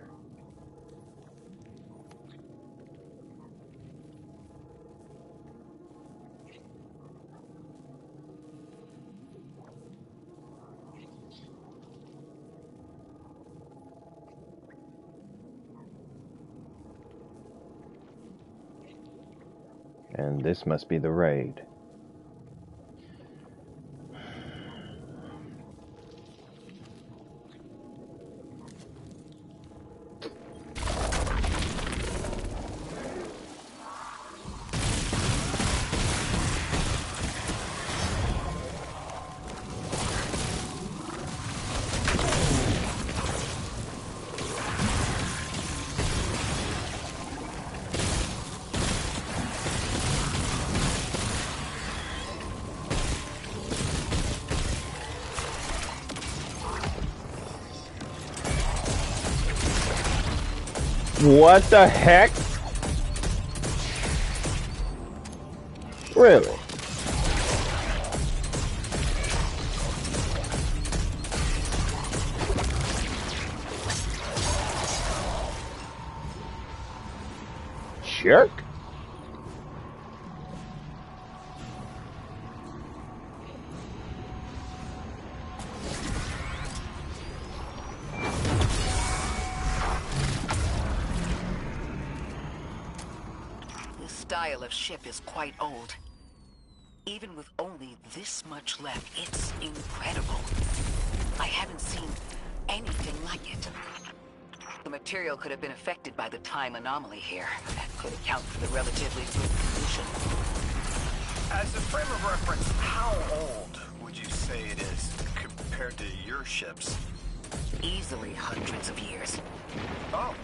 And this must be the raid. What the heck? Really? Jerk. This style of ship is quite old. Even with only this much left, it's incredible. I haven't seen anything like it. The material could have been affected by the time anomaly here. That could account for the relatively good condition. As a frame of reference, how old would you say it is compared to your ships? Easily hundreds of years. Oh.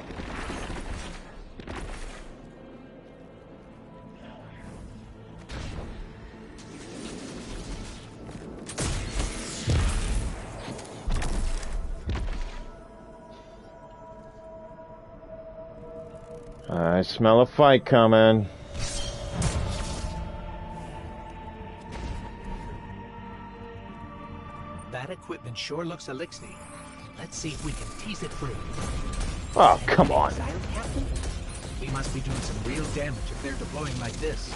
I smell a fight coming. That equipment sure looks elixir. Let's see if we can tease it free. Oh, come on. Excited, Captain? We must be doing some real damage if they're deploying like this.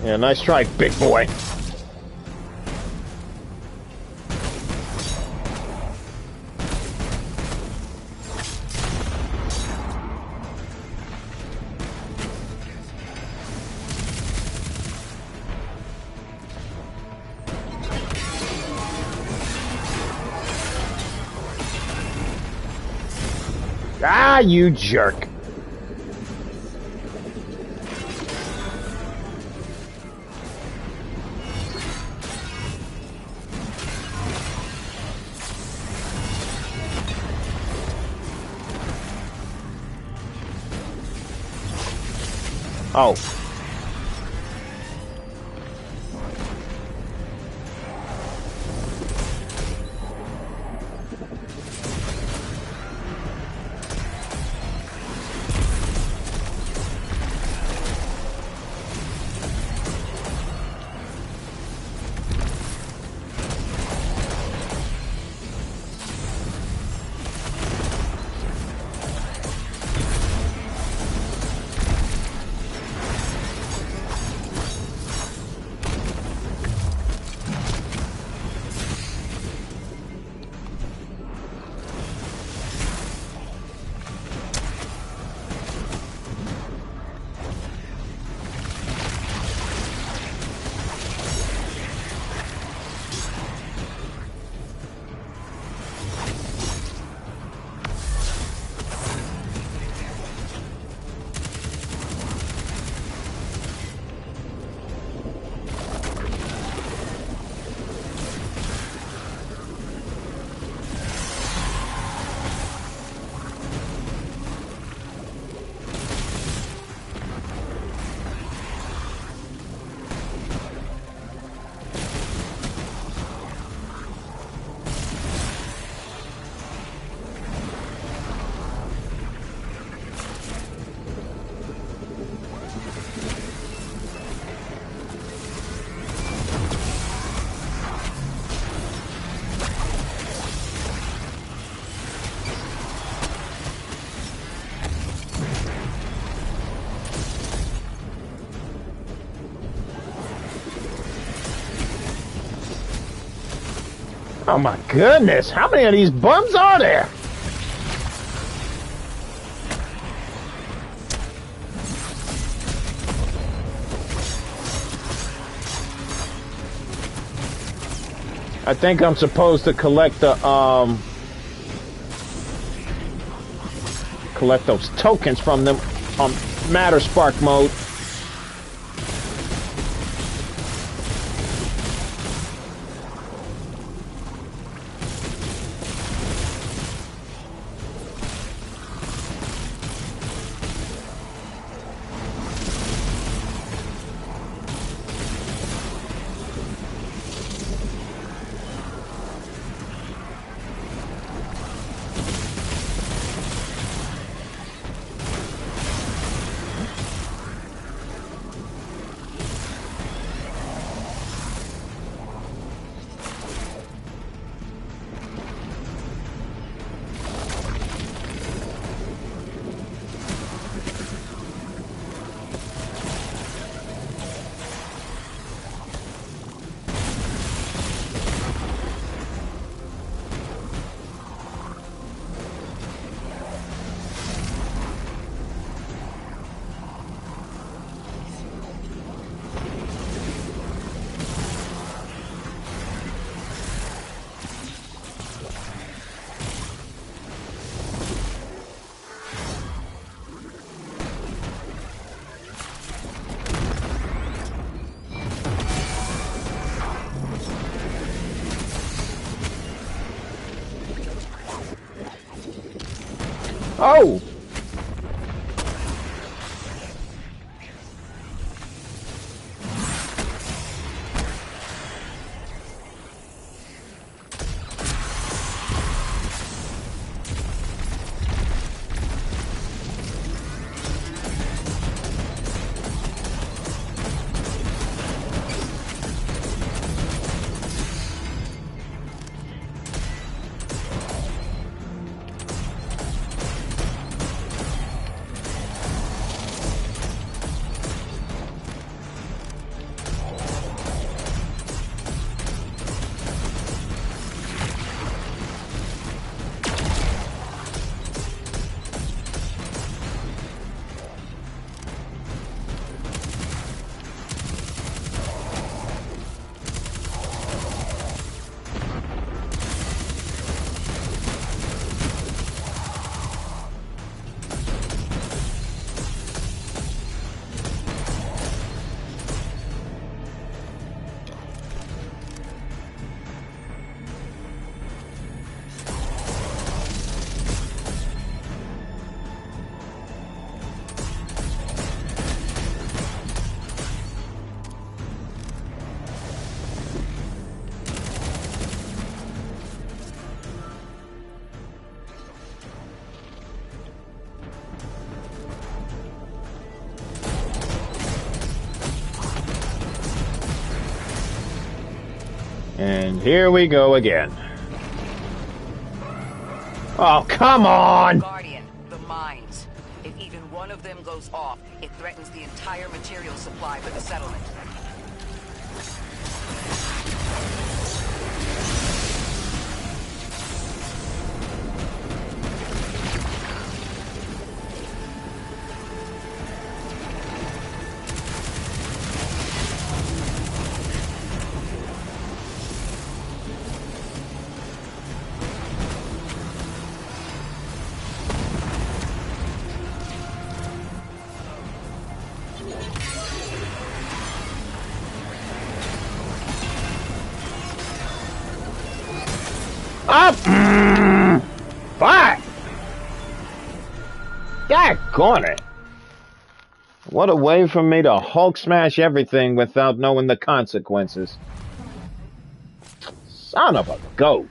Yeah, nice try, big boy. Ah, you jerk. Oh. Oh my goodness, how many of these bums are there? I think I'm supposed to collect the collect those tokens from them on Matter Spark mode. Oh! And here we go again. Oh, come on! Guardian, the mines. If even one of them goes off, it threatens the entire material supply for the settlement. Up! Fuck! Daggone it! What a way for me to Hulk smash everything without knowing the consequences. Son of a goat.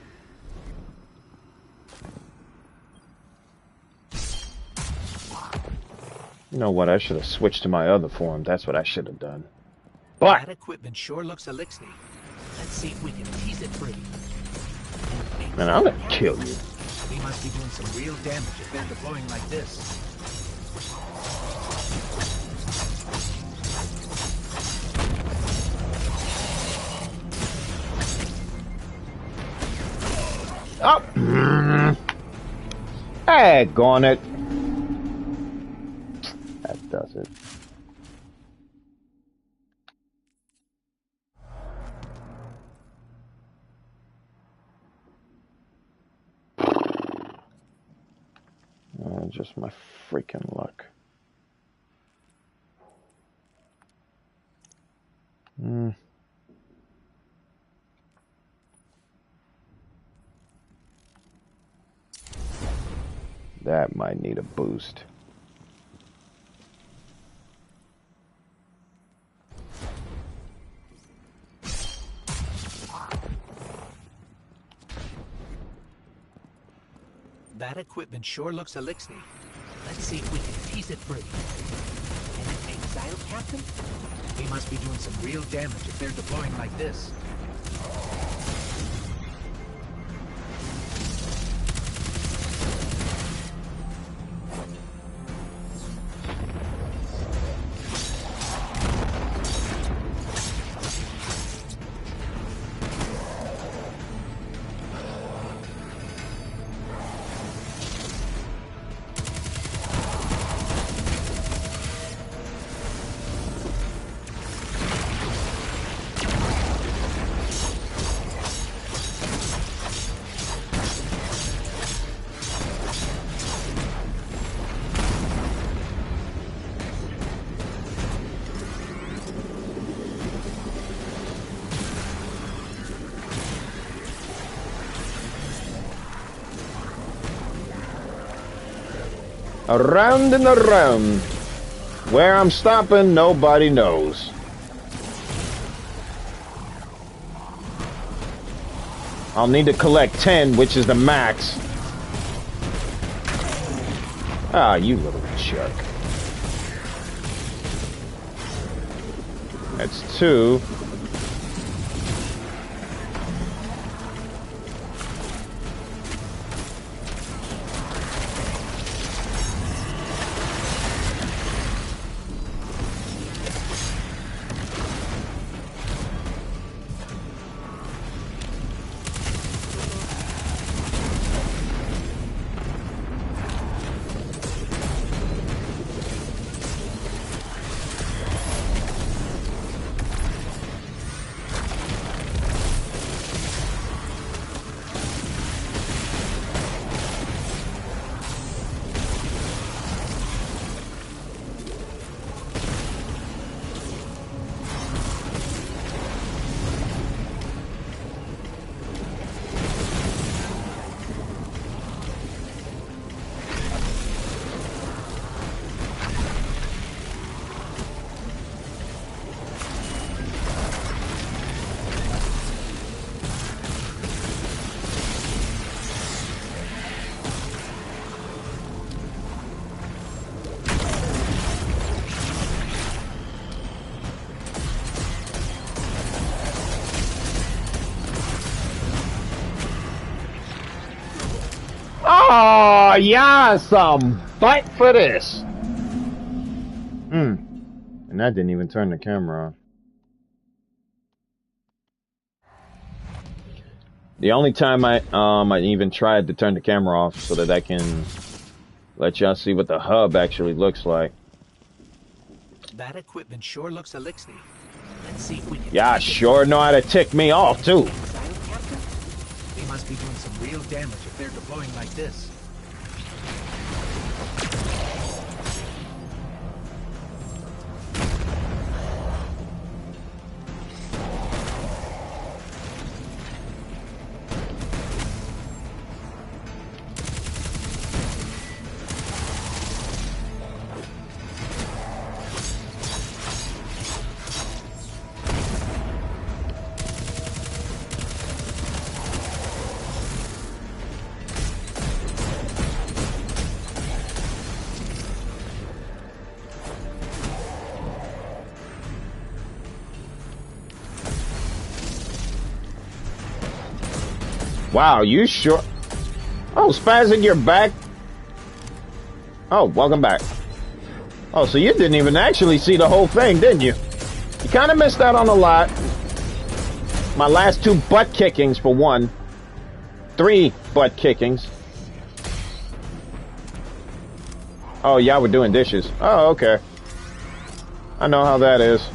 You know what? I should have switched to my other form. That's what I should have done. But That equipment sure looks elixir. Let's see if we can tease it free. man, I'm gonna kill you. We must be doing some real damage if they're deploying like this. Oh, daggone it. That does it. Just my freaking luck. That might need a boost. That equipment sure looks elixir. Let's see if we can tease it free. An exiled captain? We must be doing some real damage if they're deploying like this. Around and around. Where I'm stopping, nobody knows. I'll need to collect 10, which is the max. Ah, you little jerk. That's 2. Oh, yeah, some fight for this. And that didn't even turn the camera on. The only time I even tried to turn the camera off so that I can let y'all see what the hub actually looks like. That equipment sure looks elixir. Let's see if we can. Yeah, sure know how to tick me off too. Exile captain? They must be doing some real damage if they're deploying like this. Wow, you sure? Oh, Spazzik, you're back. Oh, welcome back. Oh, so you didn't even actually see the whole thing, didn't you? You kind of missed out on a lot. My last 2 butt kickings for 1. 3 butt kickings. Oh, yeah, we're doing dishes. Oh, okay. I know how that is.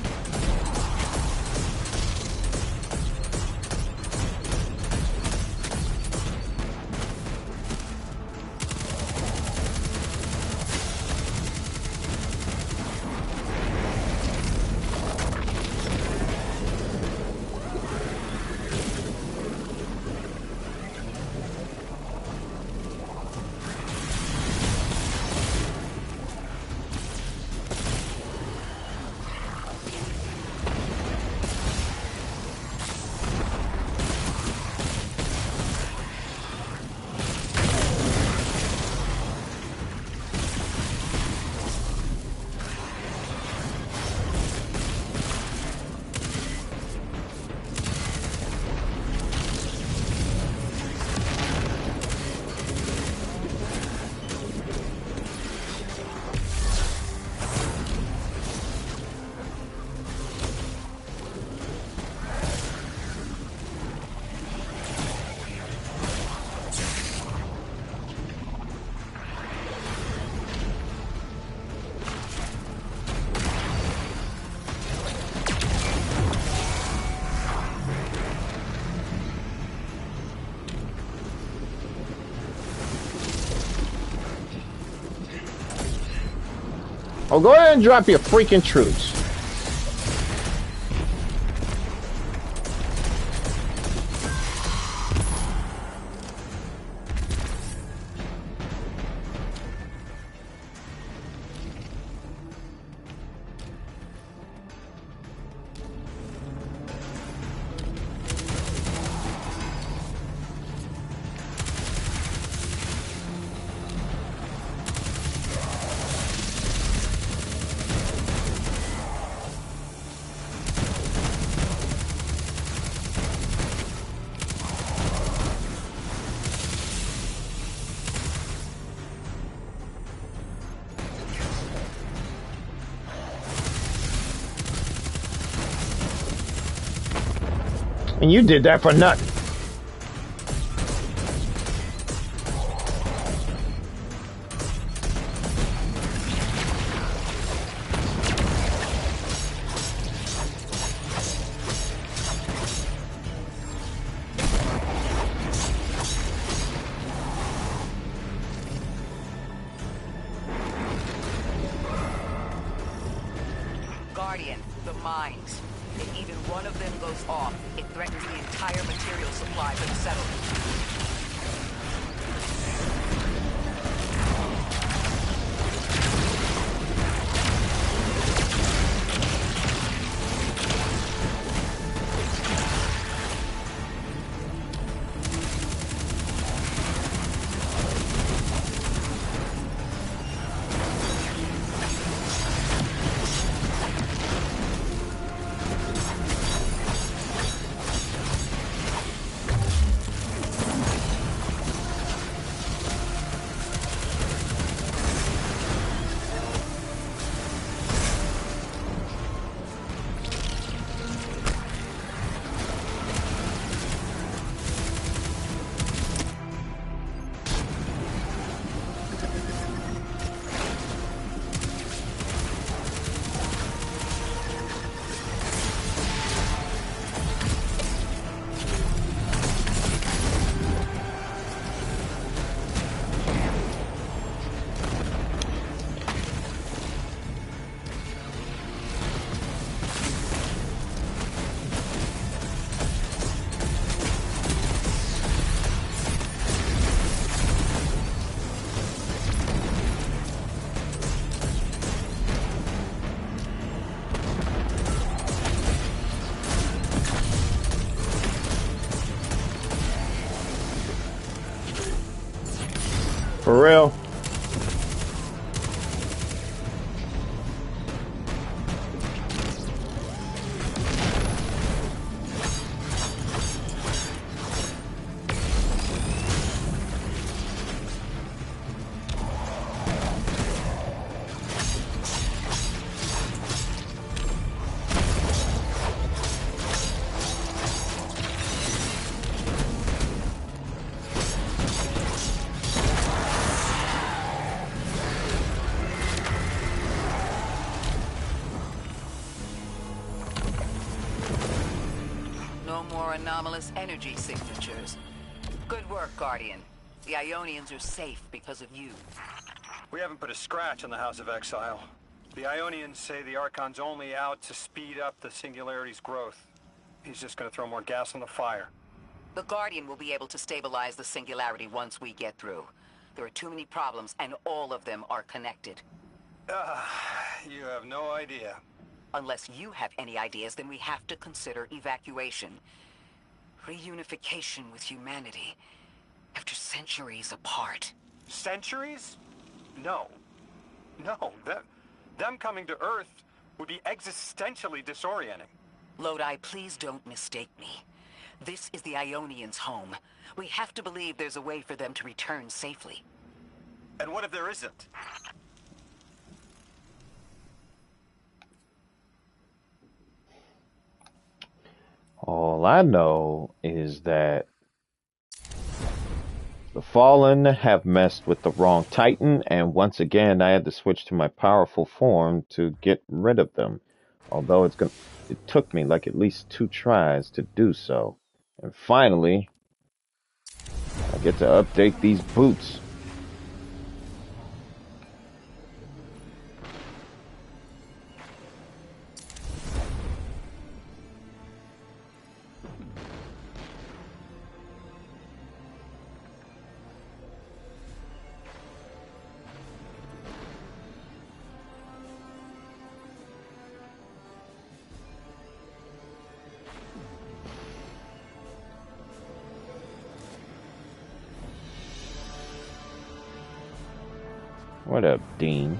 Oh, go ahead and drop your freaking troops. And you did that for nothing. Guardian, the mines. If even one of them goes off, it threatens the entire material supply for the settlement. For real? Anomalous energy signatures. Good work, Guardian. The Ionians are safe because of you. We haven't put a scratch on the House of Exile. The Ionians say the Archon's only out to speed up the Singularity's growth. He's just gonna throw more gas on the fire. The Guardian will be able to stabilize the Singularity once we get through. There are too many problems, and all of them are connected. You have no idea. Unless you have any ideas, then we have to consider evacuation. Reunification with humanity, after centuries apart. Centuries? No. No, them coming to Earth would be existentially disorienting. Lodi, please don't mistake me. This is the Ionians' home. We have to believe there's a way for them to return safely. And what if there isn't? All I know is that the Fallen have messed with the wrong Titan, and once again I had to switch to my powerful form to get rid of them. Although it took me like at least 2 tries to do so. And finally, I get to update these boots. What up, Dean?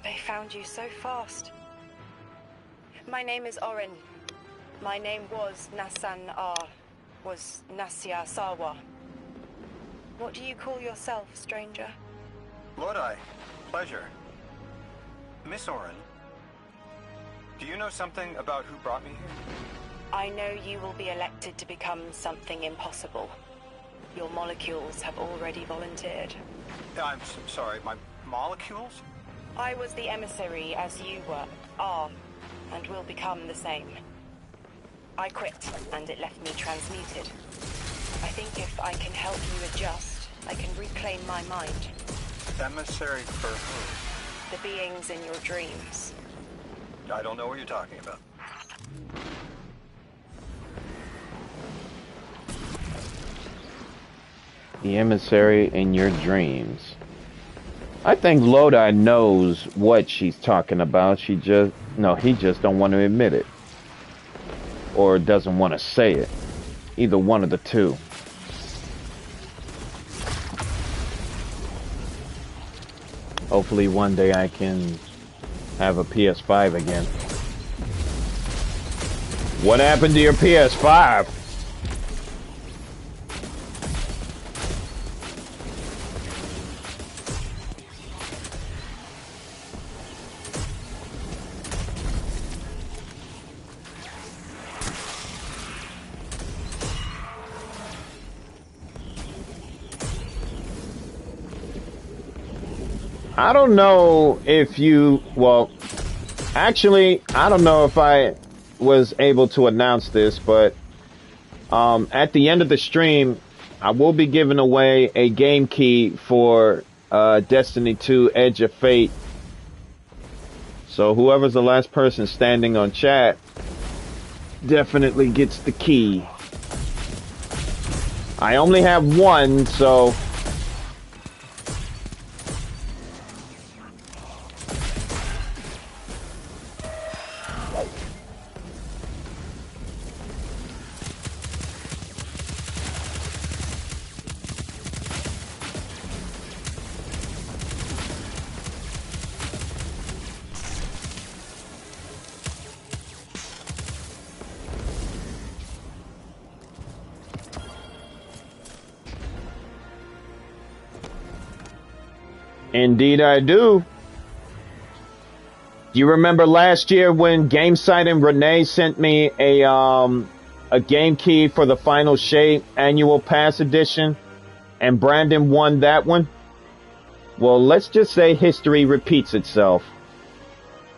They found you so fast. My name is Orin. My name was Nasan was Nasya Sawa. What do you call yourself, stranger? Lodi, pleasure. Miss Orin, do you know something about who brought me here? I know you will be elected to become something impossible. Your molecules have already volunteered. I'm sorry, my molecules? I was the emissary as you are, and will become the same. I quit, and it left me transmuted. I think if I can help you adjust, I can reclaim my mind. Emissary for who? The beings in your dreams. I don't know what you're talking about. The emissary in your dreams. I think Lodi knows what she's talking about. He just don't want to admit it. Or doesn't want to say it. Either one of the two. Hopefully one day I can have a PS5 again. What happened to your PS5? I don't know if you, well, actually, I don't know if I was able to announce this, but at the end of the stream, I will be giving away a game key for Destiny 2 Edge of Fate. So whoever's the last person standing on chat definitely gets the key. I only have one, so... Indeed I do. Do you remember last year when GameSight and Renee sent me a game key for the Final Shape Annual Pass Edition, and Brandon won that one? Well, let's just say history repeats itself.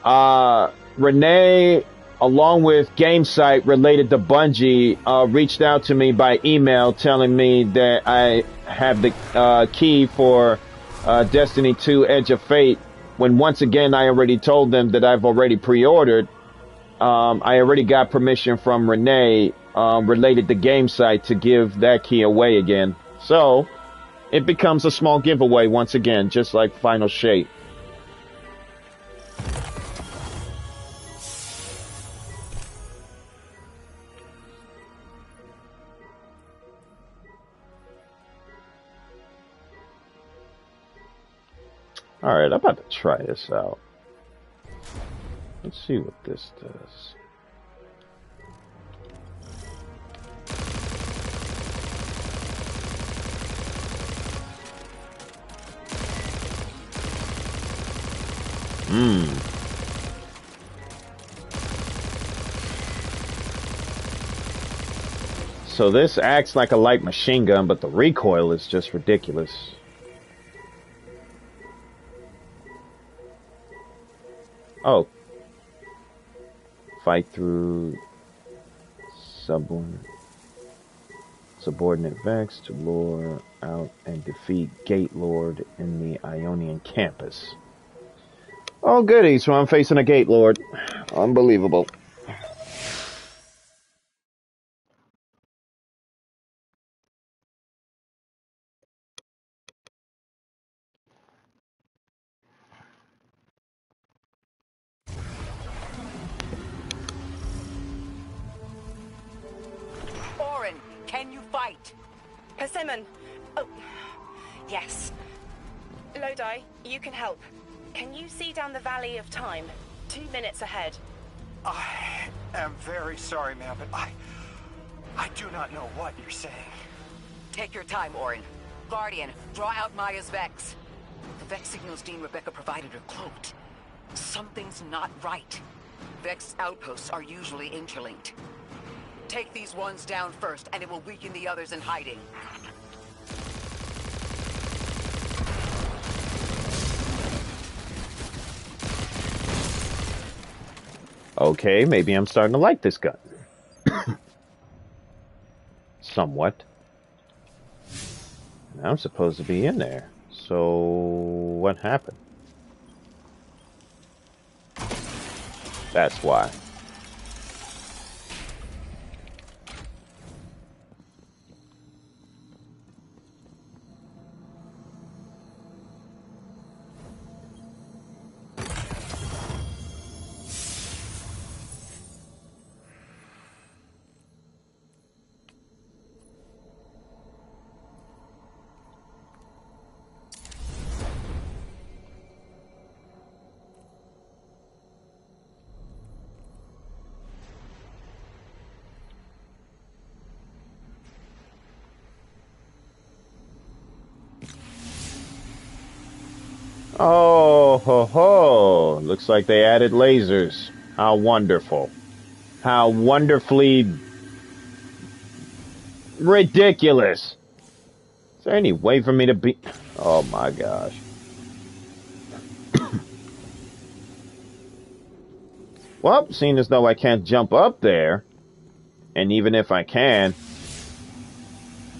Renee, along with GameSight related to Bungie, reached out to me by email telling me that I have the key for Destiny 2 Edge of Fate, when once again I already told them that I've already pre-ordered. I already got permission from Renee related to GameSight to give that key away again. So, it becomes a small giveaway once again, just like Final Shape. Alright, I'm about to try this out. Let's see what this does. So this acts like a light machine gun, but the recoil is just ridiculous. Oh. Fight through subordinate Vex to lure out and defeat Gate Lord in the Ionian campus. Oh goody, so I'm facing a Gate Lord. Unbelievable. Orin, can you fight? Persimmon! Oh, yes. Lodi, you can help. Can you see down the Valley of Time? 2 minutes ahead. I am very sorry, ma'am, but I do not know what you're saying. Take your time, Orin. Guardian, draw out Maya's Vex. The Vex signals Dean Rebecca provided are cloaked. Something's not right. Vex outposts are usually interlinked. Take these ones down first, and it will weaken the others in hiding. Okay, maybe I'm starting to like this gun. Somewhat. I'm supposed to be in there. So, what happened? That's why. Oh, ho, ho. Looks like they added lasers. How wonderful. How wonderfully ridiculous. Is there any way for me to be... Oh, my gosh. Well, seeing as though I can't jump up there, and even if I can,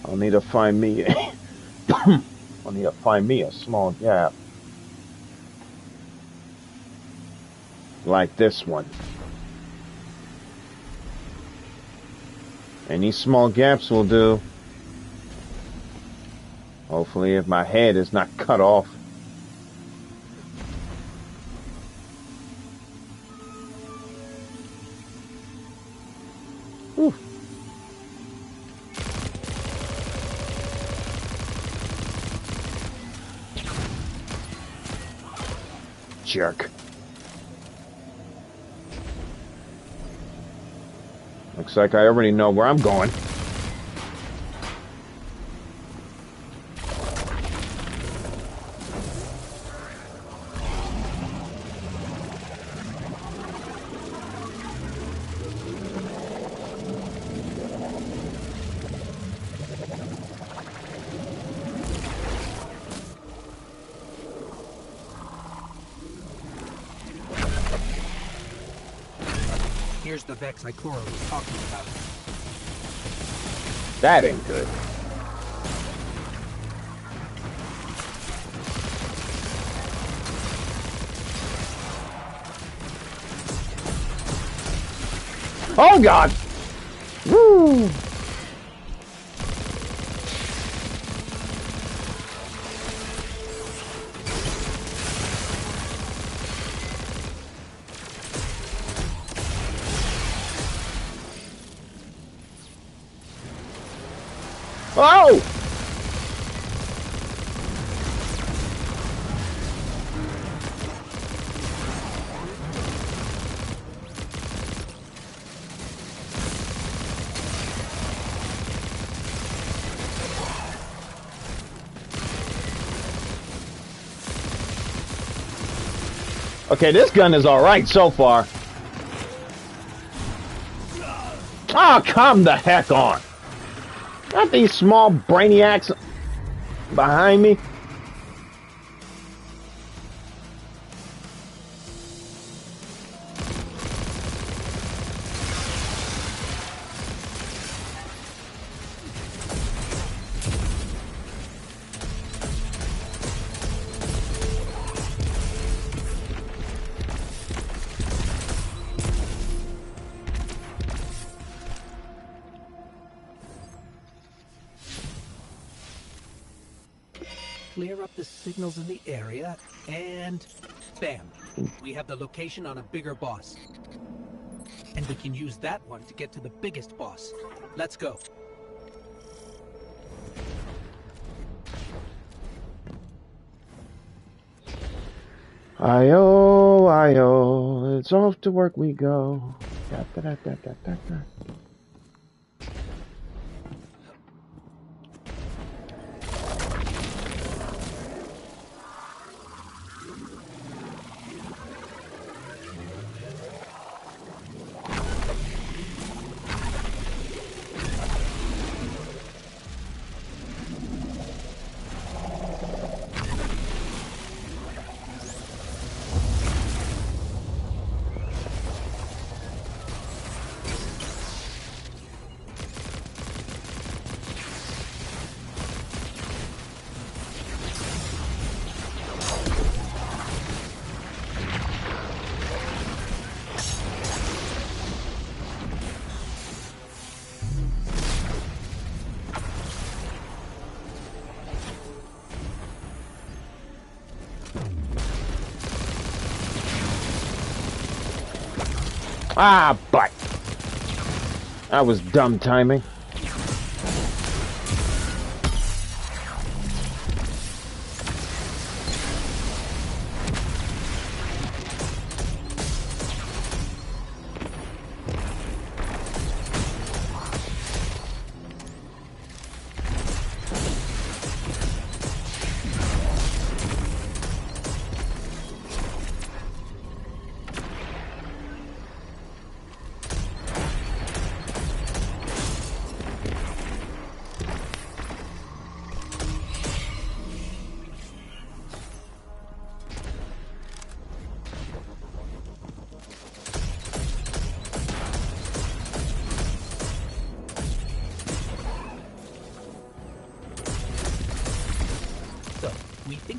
I'll need to find me a small gap. Like this one. Any small gaps will do. Hopefully if my head is not cut off. Whew. Jerk. Looks like I already know where I'm going. Here's the Vex Icora was talking about. That ain't good. Oh God! Woo! Oh! Okay, this gun is alright so far. Oh, come the heck on. Not these small brainiacs behind me. Clear up the signals in the area, and bam! We have the location on a bigger boss. And we can use that one to get to the biggest boss. Let's go. Ayo, ayo, it's off to work we go. Da, da, da, da, da, da, da. Ah, but that was dumb timing.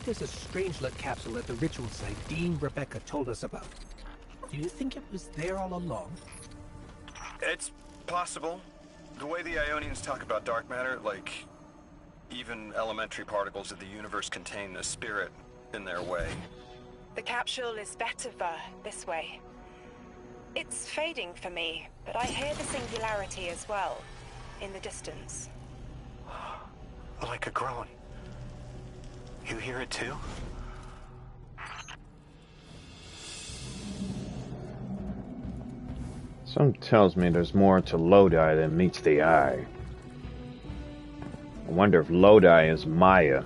There's a Strangelet capsule at the ritual site Dean Rebecca told us about. Do you think it was there all along? It's possible. The way the Ionians talk about dark matter, like even elementary particles of the universe contain a spirit in their way. The capsule is better for this way. It's fading for me, but I hear the singularity as well, in the distance. Like a groan. You hear it too? Something tells me there's more to Lodi than meets the eye. I wonder if Lodi is Maya.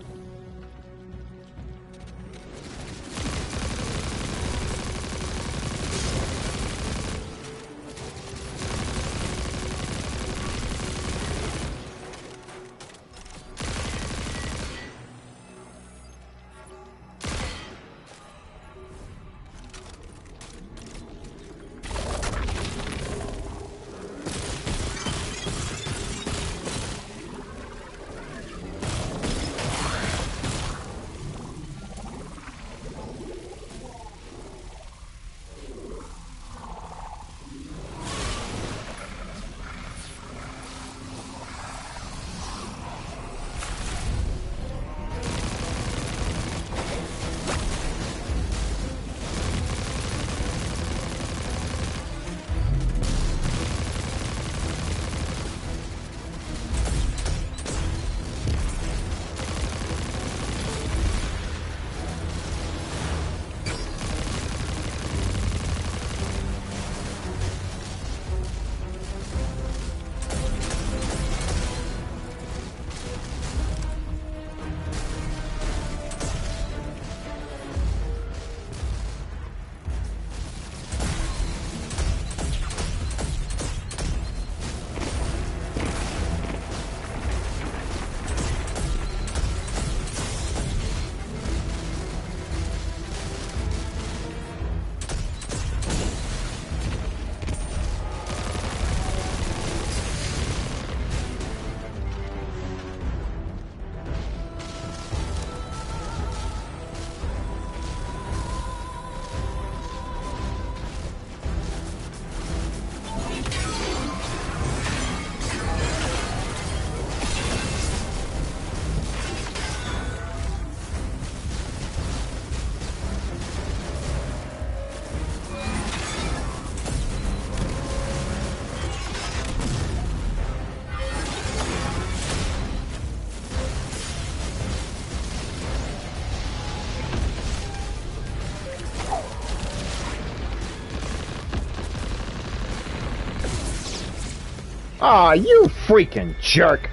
Aw, you freaking jerk.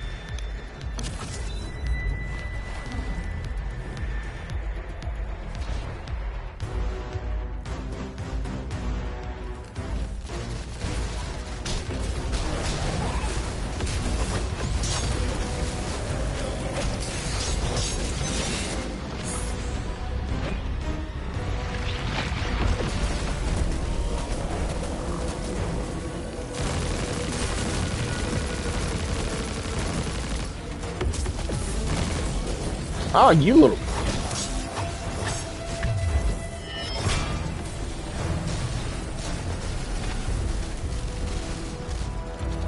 Oh, you little...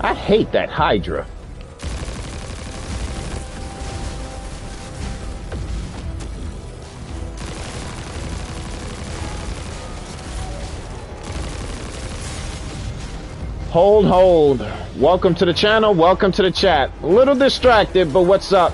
I hate that Hydra. Hold. Welcome to the channel, welcome to the chat. A little distracted, but what's up?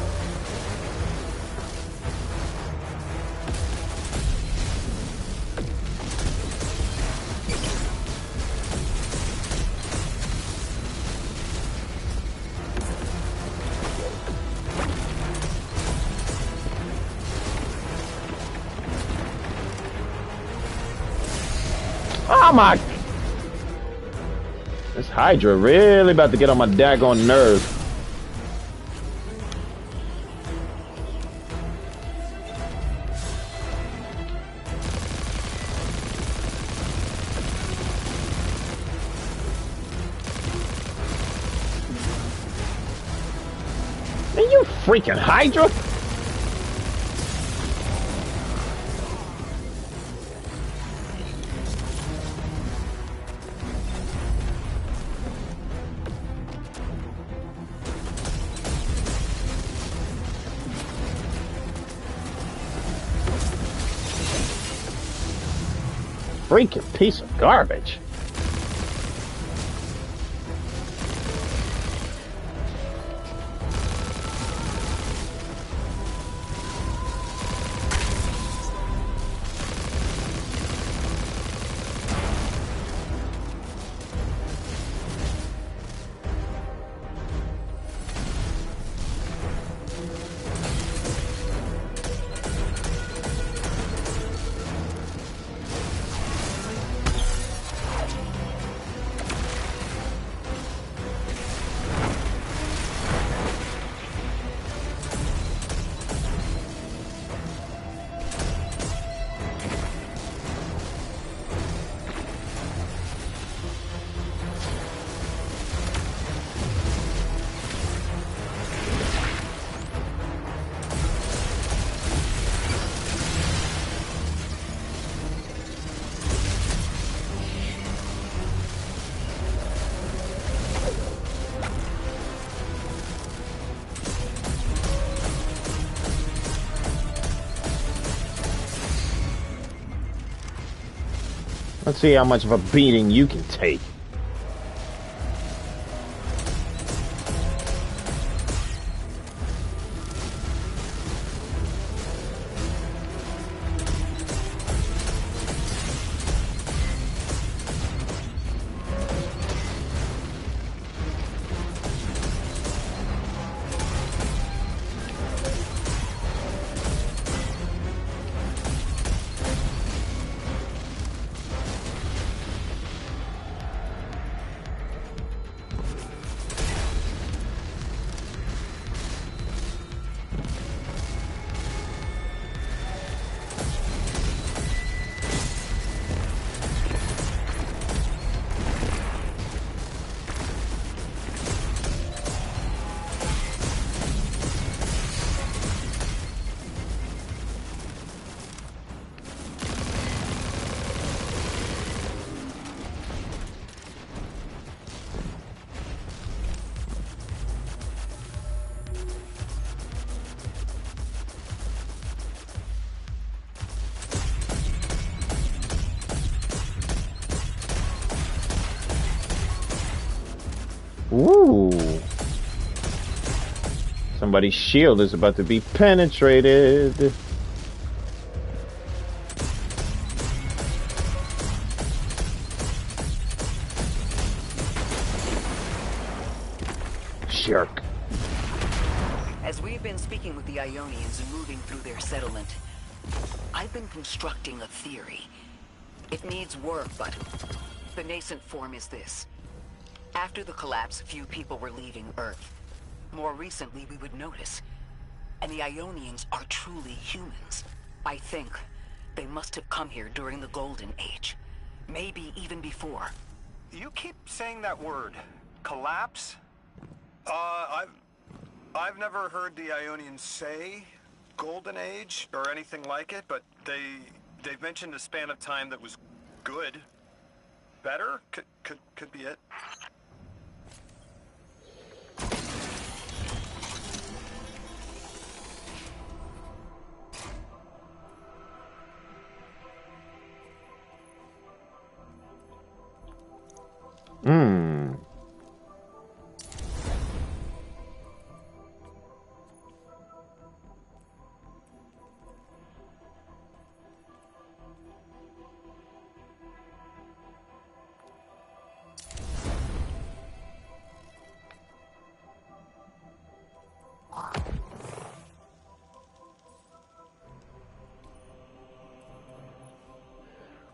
Oh my... This Hydra really about to get on my daggone nerves. Are you freaking Hydra? Freaking piece of garbage. Let's see how much of a beating you can take. Ooh. Somebody's shield is about to be penetrated. Jerk. As we've been speaking with the Ionians and moving through their settlement, I've been constructing a theory. It needs work, but the nascent form is this. After the collapse, few people were leaving Earth. More recently, we would notice. And the Ionians are truly humans. I think they must have come here during the Golden Age. Maybe even before. You keep saying that word, collapse? I've never heard the Ionians say Golden Age or anything like it, but they've mentioned a span of time that was good. Better? Could be it.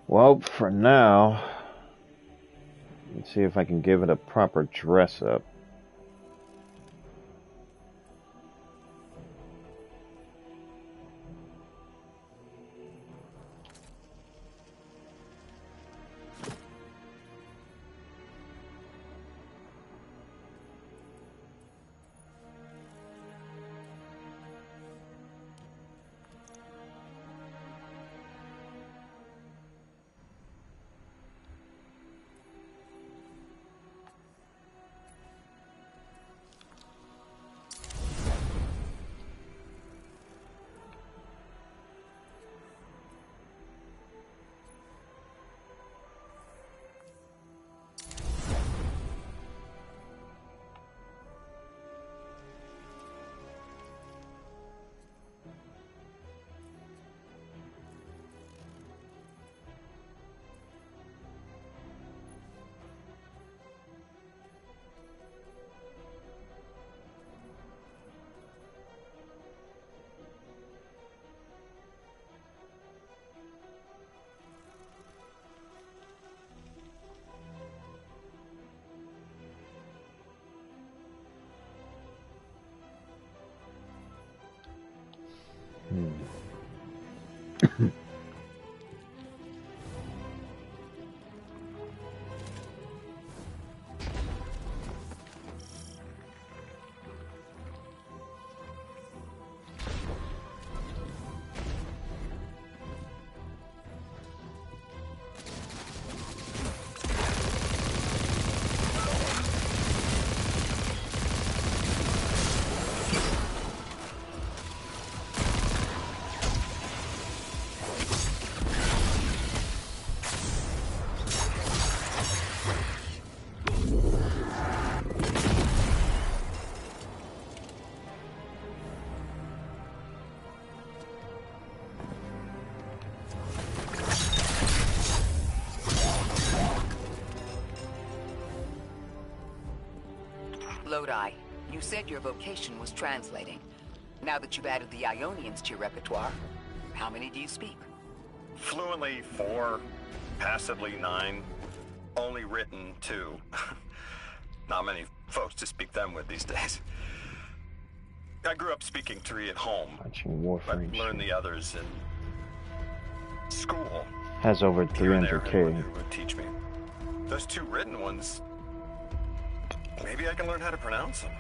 Well, for now, let's see if I can give it a proper dress up. Lodi, you said your vocation was translating. Now that you've added the Ionians to your repertoire, how many do you speak? Fluently 4, passively 9, only written 2. Not many folks to speak them with these days. I grew up speaking 3 at home, but learned the others in school. Has over Here and there, 300k. who would teach me. Those 2 written ones, maybe I can learn how to pronounce them.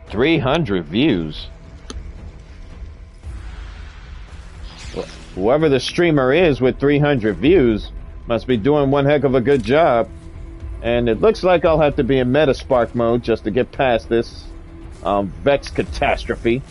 300 views. Whoever the streamer is with 300 views must be doing one heck of a good job. And it looks like I'll have to be in Metaspark mode just to get past this Vex catastrophe.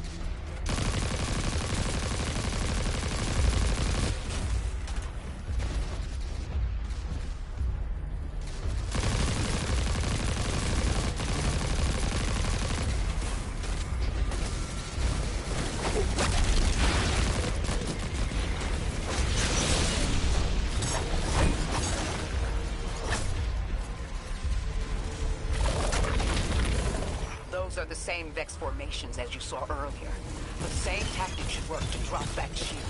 the same Vex formations as you saw earlier. The same tactic should work to drop that shield.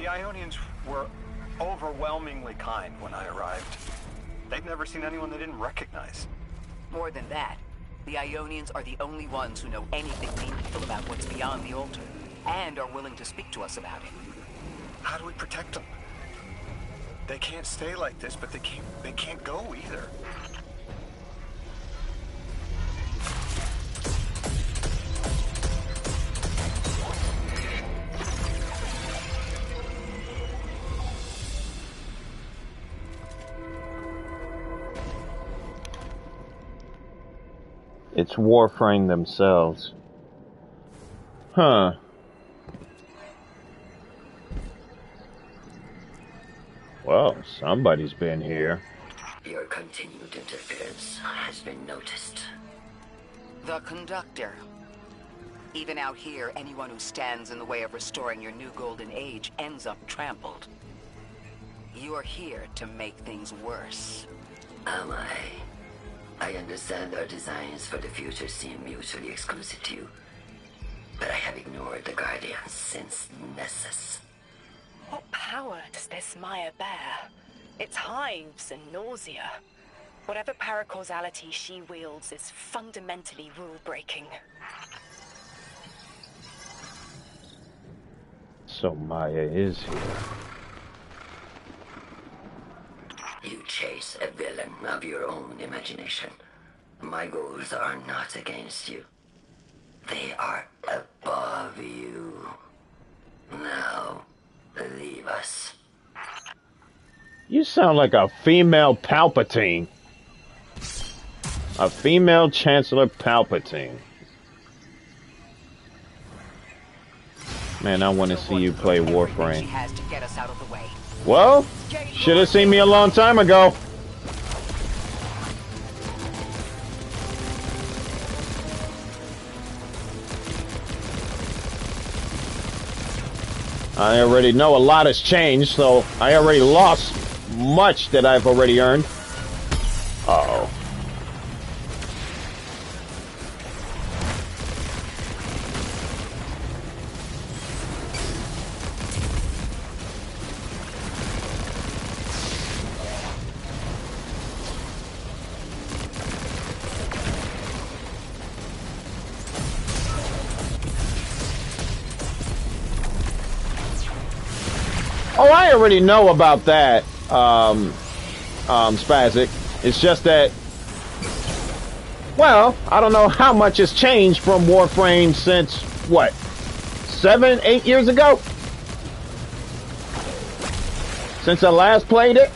Ionians were overwhelmingly kind when I arrived. They'd never seen anyone they didn't recognize. More than that, the Ionians are the only ones who know anything meaningful about what's beyond the altar, and are willing to speak to us about it. How do we protect them? They can't stay like this, but they can't go either. It's Warframe themselves. Huh. Well, somebody's been here. Your continued interference has been noticed. The Conductor. Even out here, anyone who stands in the way of restoring your new golden age ends up trampled. You're here to make things worse. Am I? I understand our designs for the future seem mutually exclusive to you, but I have ignored the Guardians since Nessus. What power does this Maya bear? It's hives and nausea. Whatever paracausality she wields is fundamentally rule-breaking. So Maya is here. You chase a villain of your own imagination. My goals are not against you. They are above you. Now, leave us. You sound like a female Palpatine. A female Chancellor Palpatine. Man, I want to see you play Warframe. She has to get us out of the way. Well, should have seen me a long time ago. I already know a lot has changed, so I already lost much that I've already earned. Uh-oh. Oh, I already know about that, Spazzic. It's just that, well, I don't know how much has changed from Warframe since, what, 7, 8 years ago? Since I last played it?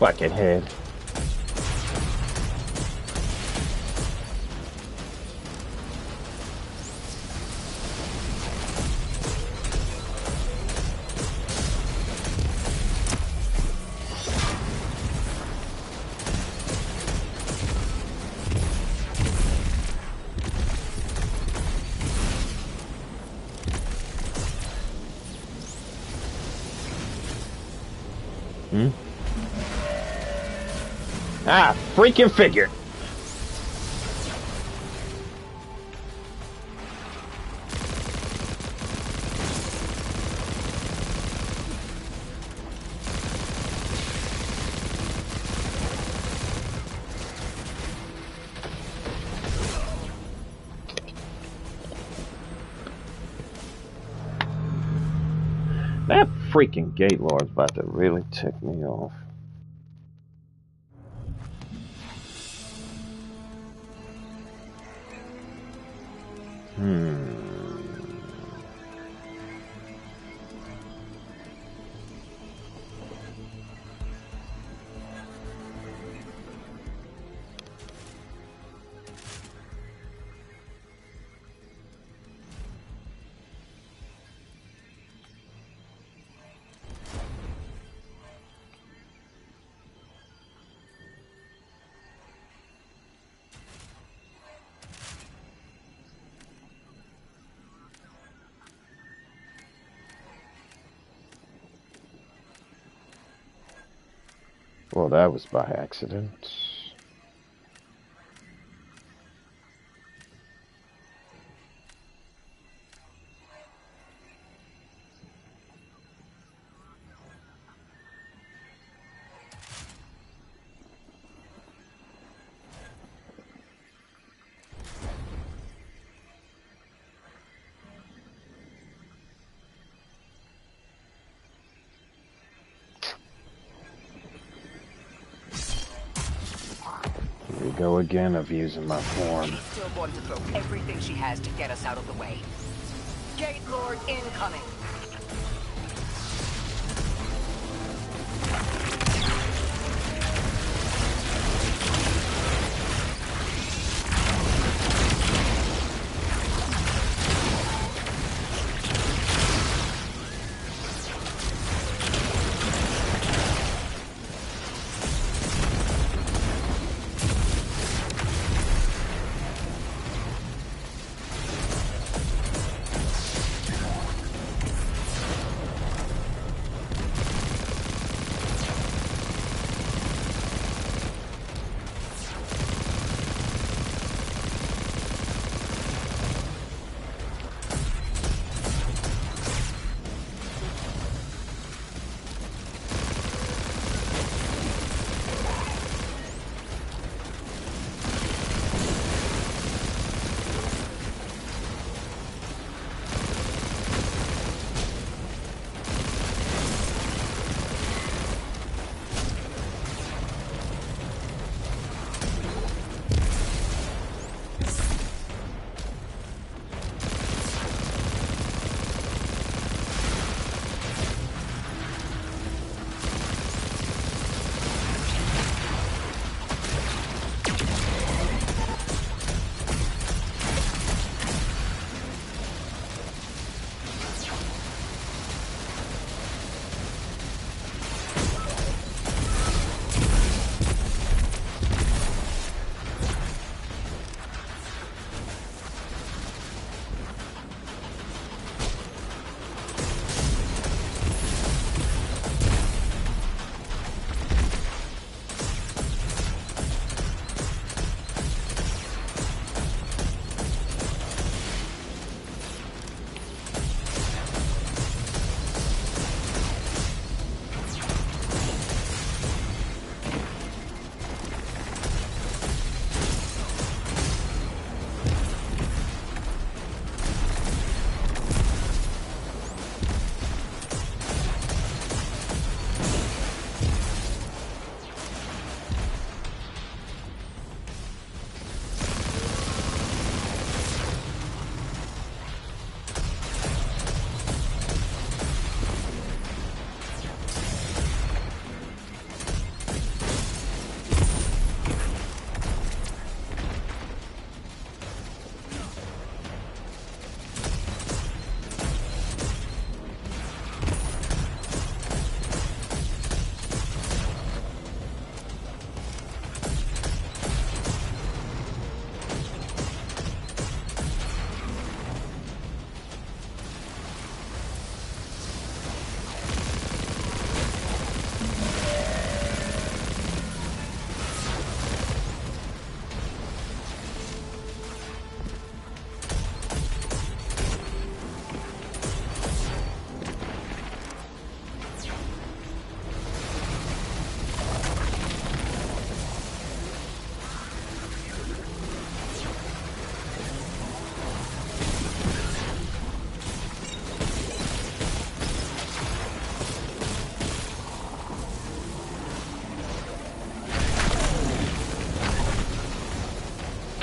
buckethead. Ah, freaking figure. That freaking Gate Lord's about to really tick me off. Well, that was by accident. Go again of using my form. She's still going to throw everything she has to get us out of the way. Gate Lord incoming.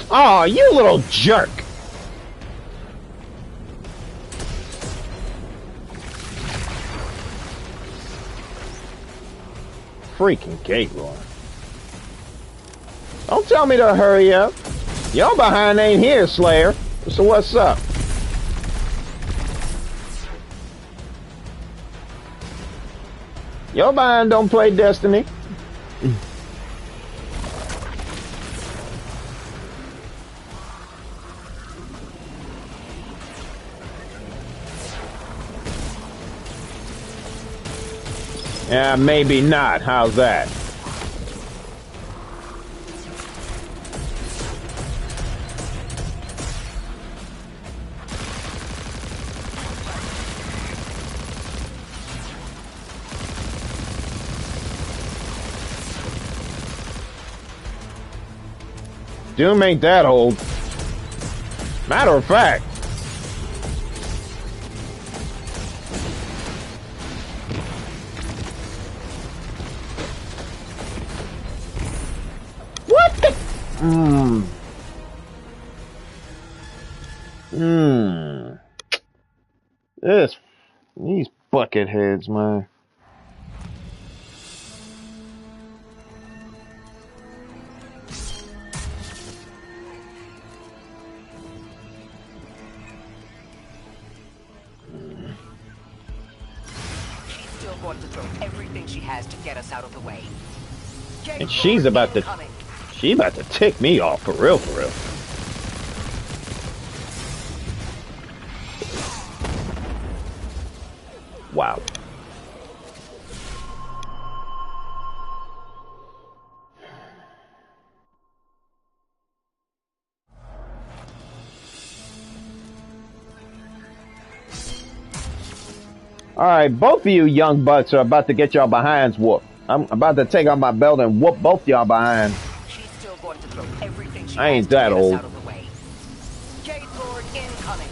Oh, you little jerk. Freaking Gatewar. Don't tell me to hurry up. Your behind ain't here, Slayer. So what's up? Your behind don't play Destiny. Yeah, maybe not. How's that? Doom ain't that old. Matter of fact. What the? These bucket heads, man. Going to throw everything she has to get us out of the way. And she's about to tick me off for real, for real. Wow. Alright, both of you young bucks are about to get y'all behinds whooped. I'm about to take out my belt and whoop both y'all behind. She's still going to throw everything she I ain't has to that get us old. out of the way. Jade Lord incoming.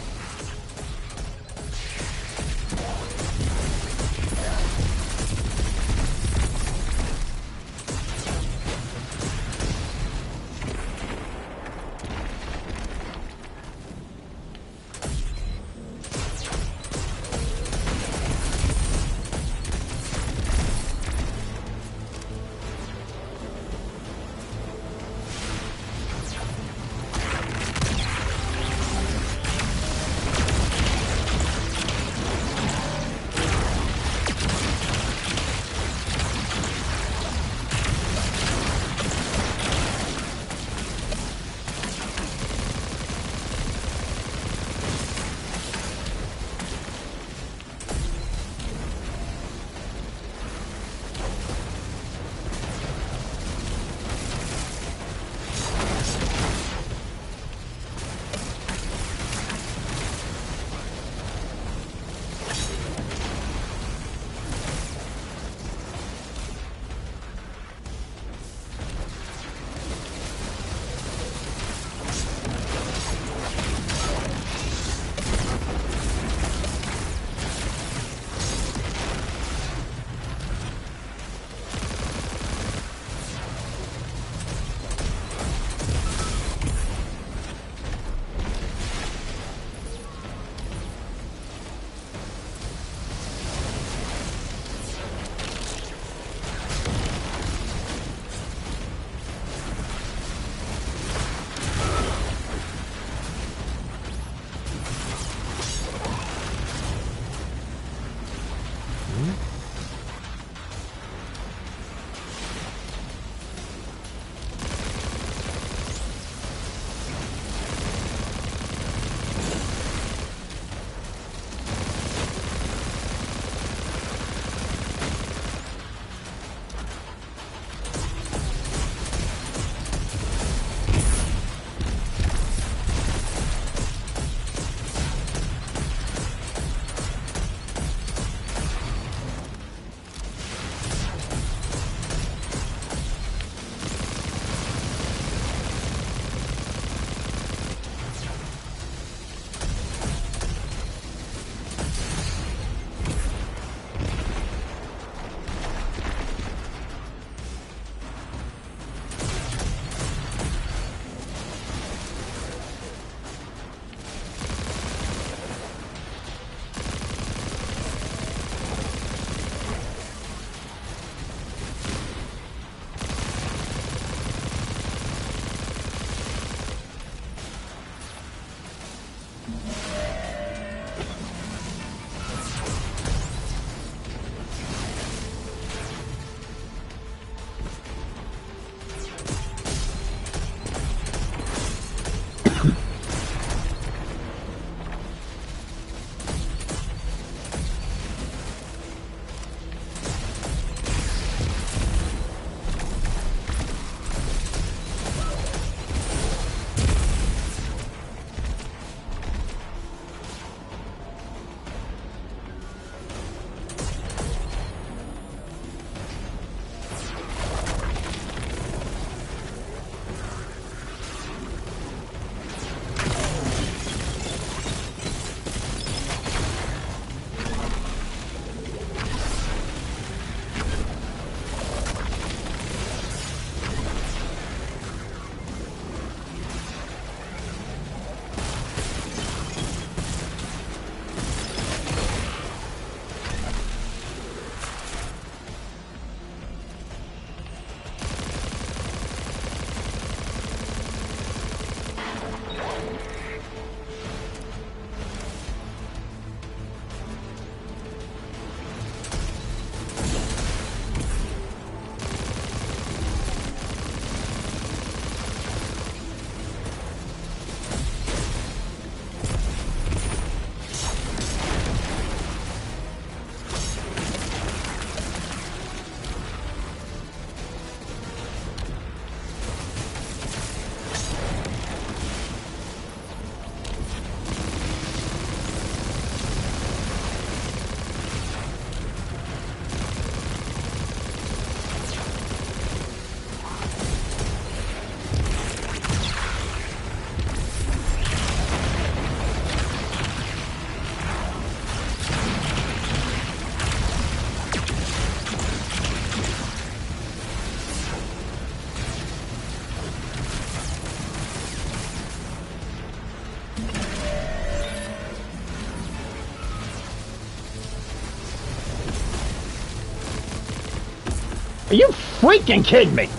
Are you freaking kidding me?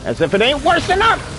As if it ain't worse enough.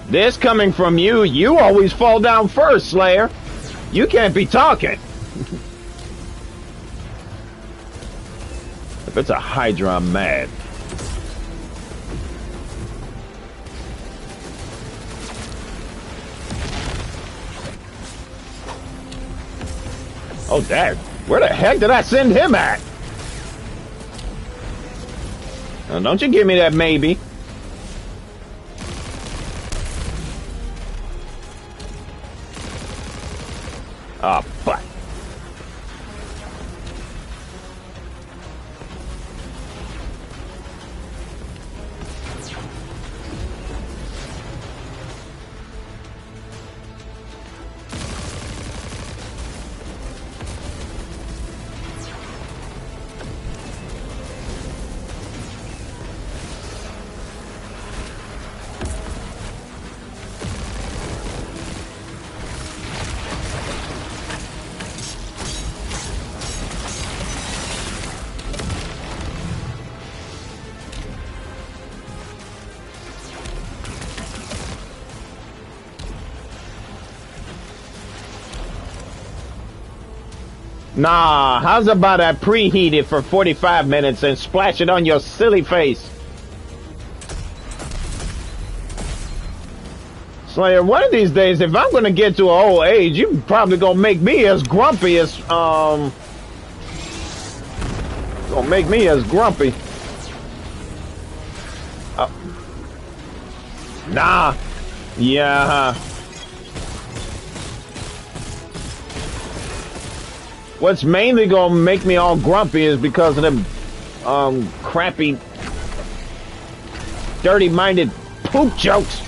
This coming from you, you always fall down first, Slayer. You can't be talking. If it's a Hydra, I'm mad. Oh, Dad, where the heck did I send him at? Now, don't you give me that maybe. Oh, fuck. Nah, how's about I preheat it for 45 minutes and splash it on your silly face? Slayer, one of these days, if I'm gonna get to an old age, you probably gonna make me as grumpy as, gonna make me as grumpy. Nah. Yeah. What's mainly gonna make me all grumpy is because of them, crappy, dirty-minded poop jokes.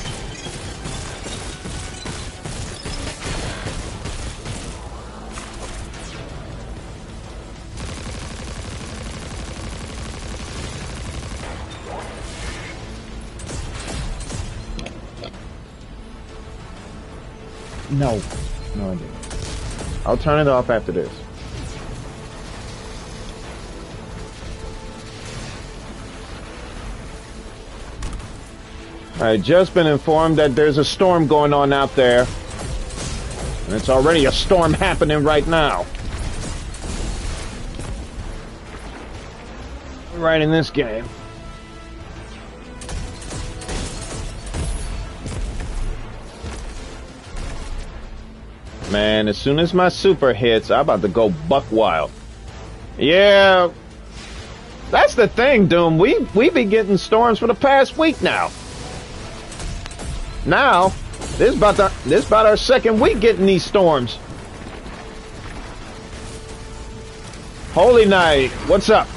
No, I didn't. I'll turn it off after this. I've just been informed that there's a storm going on out there. And it's already a storm happening right now. Right in this game. Man, as soon as my super hits, I'm about to go buck wild. Yeah. That's the thing, Doom. We be getting storms for the past week now. Now, this is about our second week getting these storms. Holy Knight, what's up?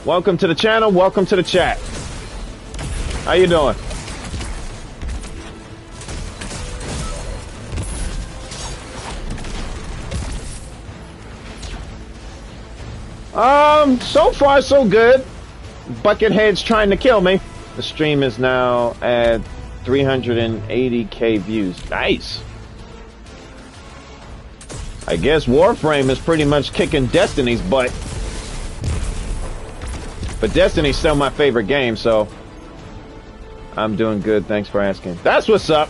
Welcome to the channel, welcome to the chat. How you doing? So far so good. Buckethead's trying to kill me. The stream is now at 380k views. Nice. I guess Warframe is pretty much kicking Destiny's butt. But Destiny's still my favorite game, so I'm doing good. Thanks for asking. That's what's up.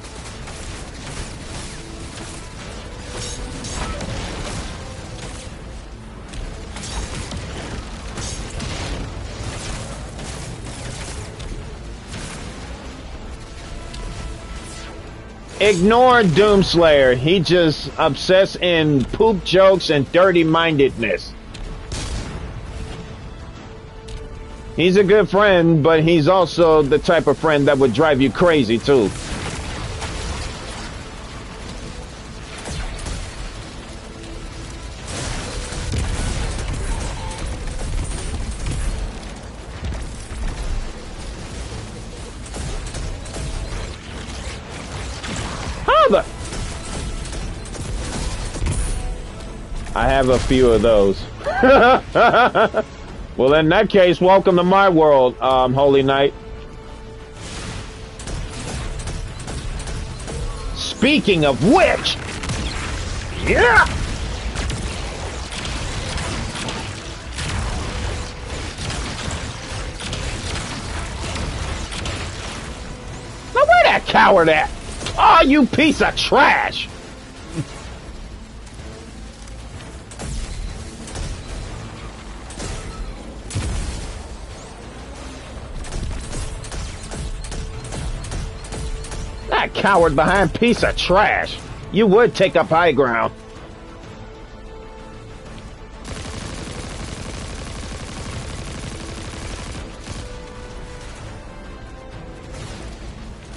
Ignore Doomslayer. He just obsessed in poop jokes and dirty-mindedness. He's a good friend, but he's also the type of friend that would drive you crazy, too. I have a few of those. Well, in that case, welcome to my world, Holy Knight. Speaking of which, yeah! Now where that coward at? Oh, you piece of trash! That coward behind piece of trash. You would take up high ground.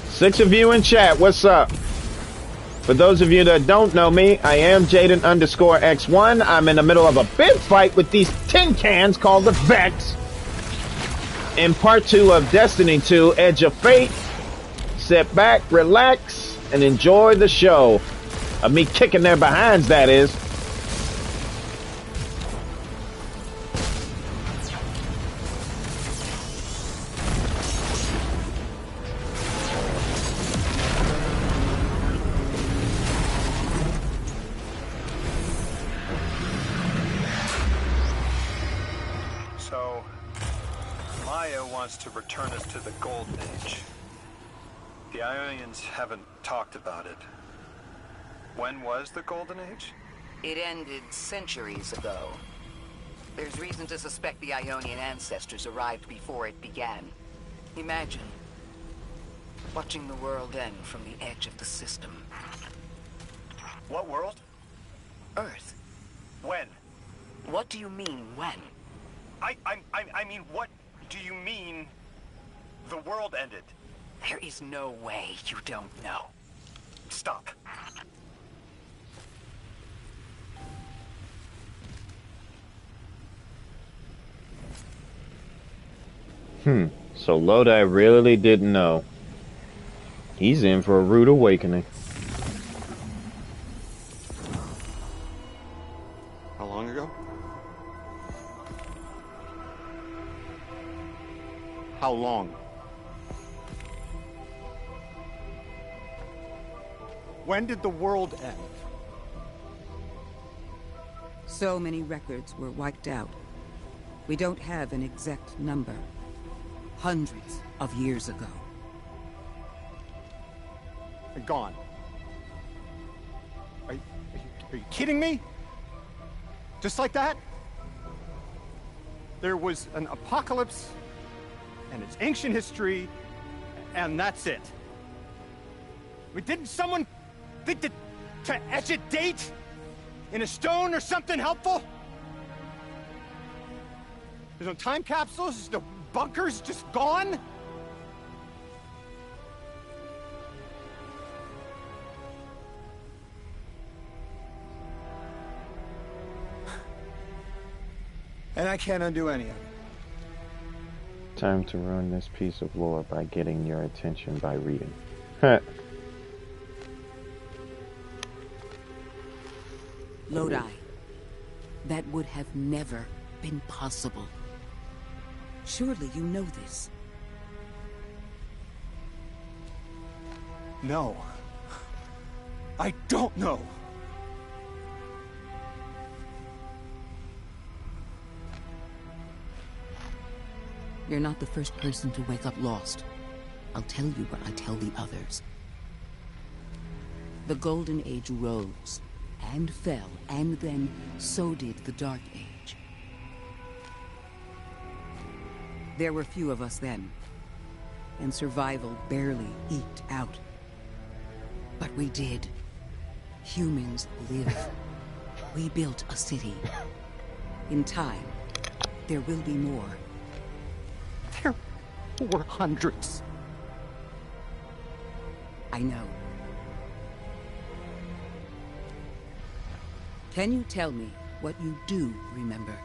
Six of you in chat, what's up? For those of you that don't know me, I am Jaden_X1. I'm in the middle of a big fight with these tin cans called the Vex. In part 2 of Destiny 2, Edge of Fate. Sit back, relax, and enjoy the show. Of me kicking their behinds, that is. So, Maya wants to return us to the Golden Age. The Ionians haven't talked about it. When was the Golden Age? It ended centuries ago. There's reason to suspect the Ionian ancestors arrived before it began. Imagine watching the world end from the edge of the system. What world? Earth. When? What do you mean, when? I mean, what do you mean the world ended? There is no way you don't know. Stop. So Lodi really didn't know. He's in for a rude awakening. How long ago? How long? When did the world end? So many records were wiped out. We don't have an exact number. Hundreds of years ago. They're gone. Are you kidding me? Just like that? There was an apocalypse, and it's ancient history, and that's it. I mean, didn't someone think that to etch a date in a stone or something helpful? There's no time capsules, there's no bunkers, just gone? And I can't undo any of it. Time to ruin this piece of lore by getting your attention by reading. Lodi. That would have never been possible. Surely you know this. No. I don't know. You're not the first person to wake up lost. I'll tell you what I tell the others. The Golden Age rose, and fell, and then so did the Dark Age. There were few of us then, and survival barely eked out. But we did. Humans live. We built a city. In time, there will be more. There were hundreds. I know. Can you tell me what you do remember?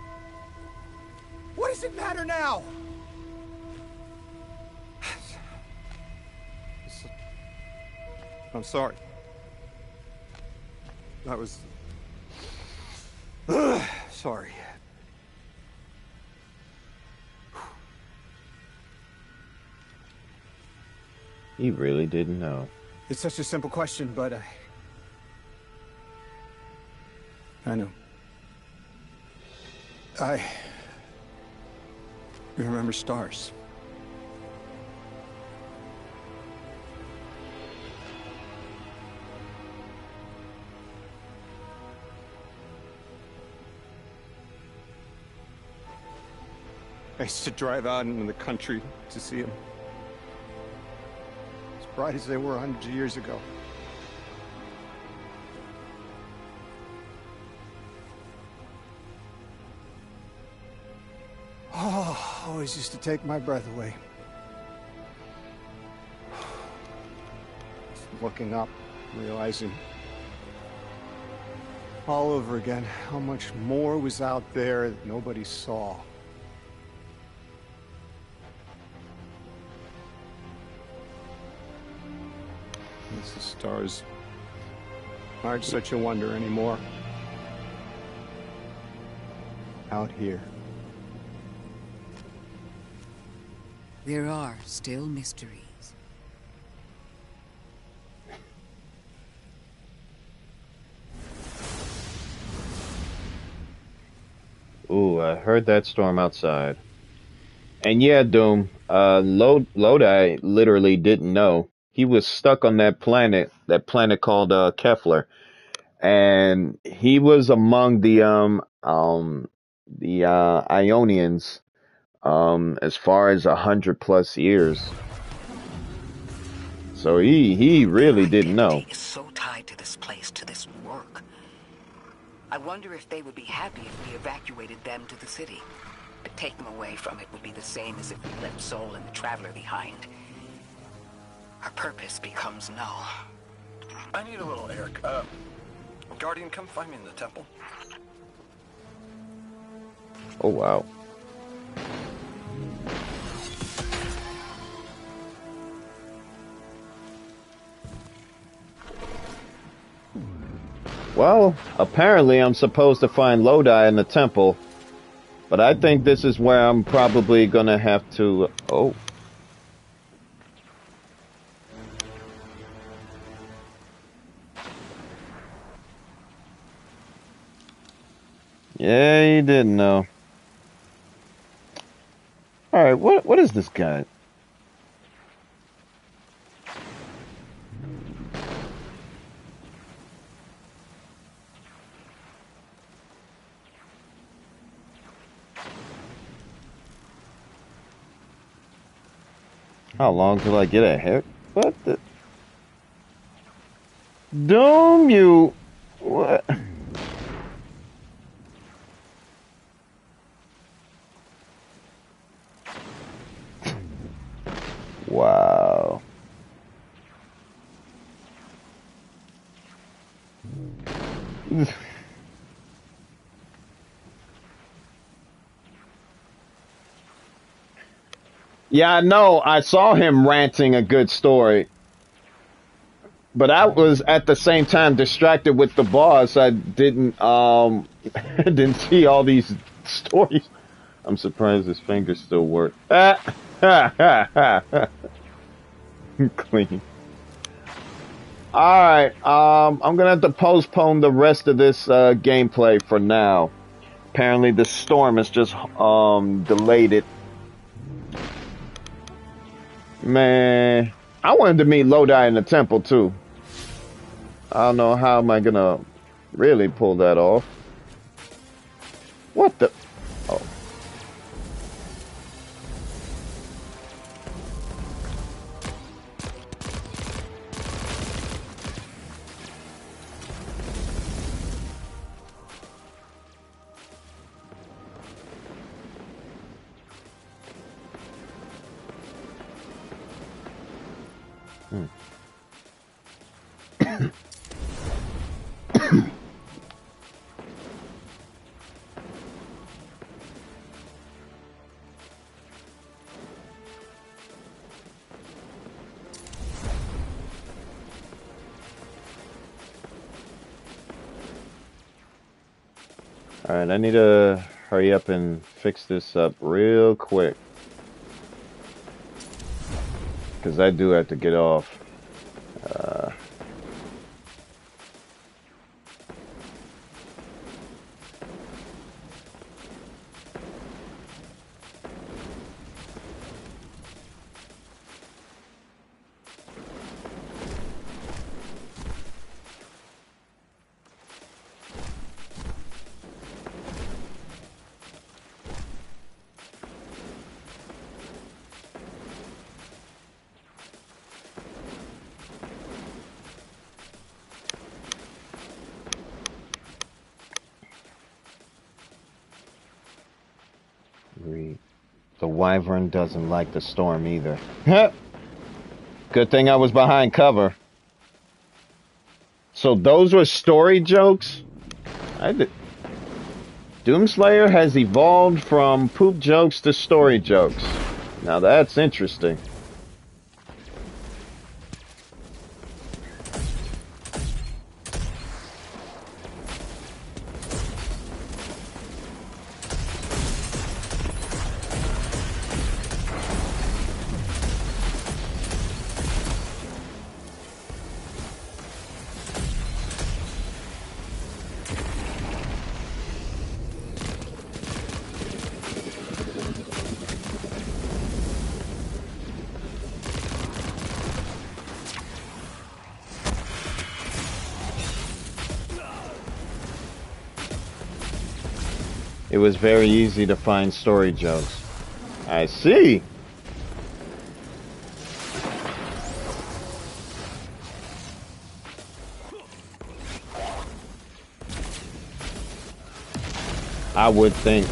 What does it matter now? I'm sorry. I was Sorry. He really didn't know. It's such a simple question, but I know. I remember stars. I used to drive out into the country to see them. As bright as they were hundreds of years ago. Oh, always used to take my breath away. Looking up, realizing all over again how much more was out there that nobody saw. The stars aren't such a wonder anymore. Out here. There are still mysteries. Ooh, I heard that storm outside. And yeah, Doom, Lodi literally didn't know. He was stuck on that planet called Kefler, and he was among the Ionians as far as 100+ years. So he really didn't know. Is so tied to this place, to this work. I wonder if they would be happy if we evacuated them to the city. To take them away from it would be the same as if we left Soul and the Traveler behind. Our purpose becomes null. I need a little Eric. Guardian, come find me in the temple. Oh, wow. Well, apparently I'm supposed to find Lodi in the temple, but I think this is where I'm probably gonna have to... Oh. Yeah, he didn't know. Alright, what is this guy? How long till I get a hair? What the? Doom, you... What? Wow. Yeah, I know. I saw him ranting a good story. But I was at the same time distracted with the boss. I didn't didn't see all these stories. I'm surprised his fingers still work. Clean. Alright, I'm gonna have to postpone the rest of this gameplay for now. Apparently the storm has just delayed it. Man, I wanted to meet Lodi in the temple too. I don't know how am I gonna really pull that off. What the? Oh. Alright, I need to hurry up and fix this up real quick. Because I do have to get off. The Wyvern doesn't like the storm either. Good thing I was behind cover. So those were story jokes? Doomslayer has evolved from poop jokes to story jokes. Now that's interesting. It was very easy to find story jokes. I see. I would think.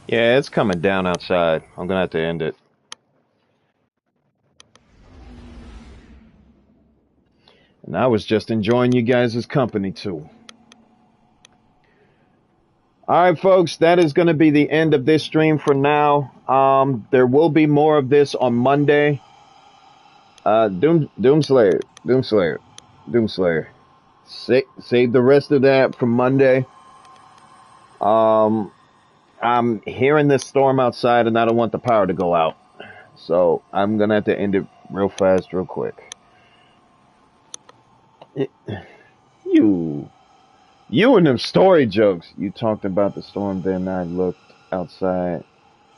Yeah, it's coming down outside. I'm gonna have to end it. And I was just enjoying you guys' company too. Alright folks, that is gonna be the end of this stream for now. There will be more of this on Monday. Doomslayer. Save the rest of that for Monday. I'm hearing this storm outside and I don't want the power to go out. So I'm gonna have to end it real fast, real quick. You and them story jokes. You talked about the storm, then I looked outside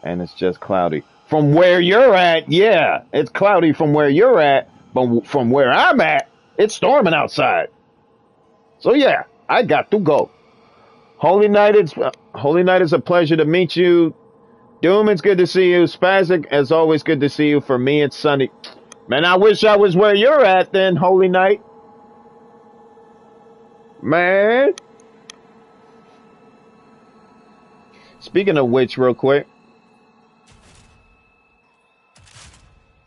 and it's just cloudy. From where you're at, yeah, it's cloudy from where you're at, but from where I'm at, it's storming outside. So yeah, I got to go. Holy Knight, it's a pleasure to meet you. Doom, it's good to see you. Spastic, as always, good to see you. For me, it's sunny. Man, I wish I was where you're at then, Holy Knight. Man. Speaking of which, real quick.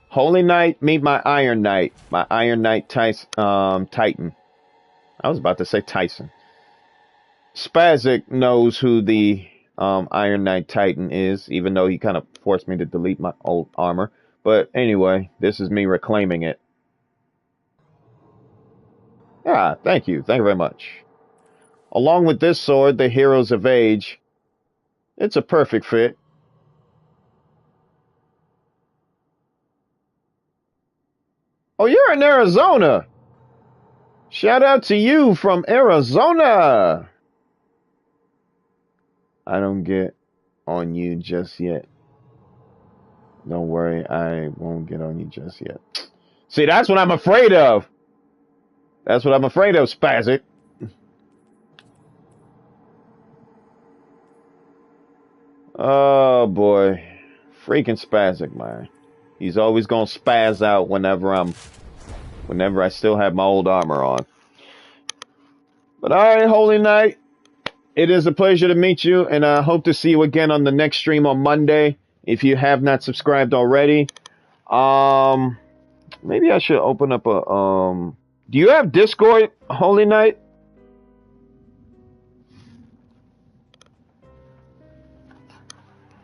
Holy Knight, meet my Iron Knight. My Iron Knight Titan. I was about to say Tyson. Spastic knows who the Iron Knight Titan is, even though he kind of forced me to delete my old armor. But anyway, this is me reclaiming it. Yeah, thank you. Thank you very much. Along with this sword, the Heroes of Age. It's a perfect fit. Oh, you're in Arizona. Shout out to you from Arizona. I don't get on you just yet. Don't worry, I won't get on you just yet. See, that's what I'm afraid of. That's what I'm afraid of, Spazzic. Oh boy. Freaking Spazzic, man. He's always gonna spaz out whenever I still have my old armor on. But alright, Holy Knight. It is a pleasure to meet you, and I hope to see you again on the next stream on Monday. If you have not subscribed already. Maybe I should open up a do you have Discord, Holy Knight?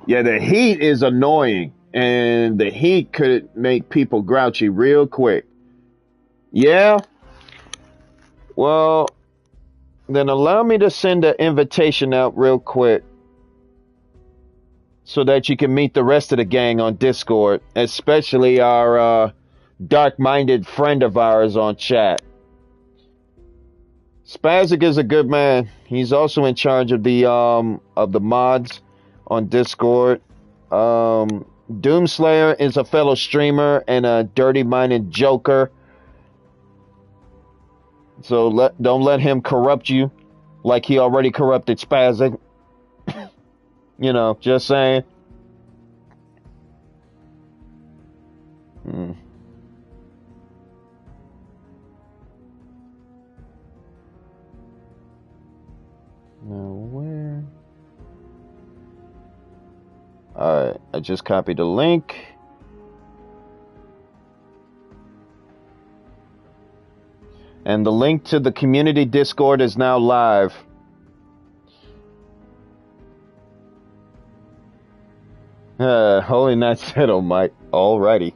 Yeah, the heat is annoying, and the heat could make people grouchy real quick. Yeah? Well, then allow me to send an invitation out real quick so that you can meet the rest of the gang on Discord, especially our dark-minded friend of ours on chat. Spazzic is a good man. He's also in charge of the mods on Discord. Doomslayer is a fellow streamer and a dirty-minded joker. So don't let him corrupt you like he already corrupted Spazzic. You know, just saying. Now where? Alright, I just copied the link. And the link to the community Discord is now live. Holy Knight said, oh my, alrighty.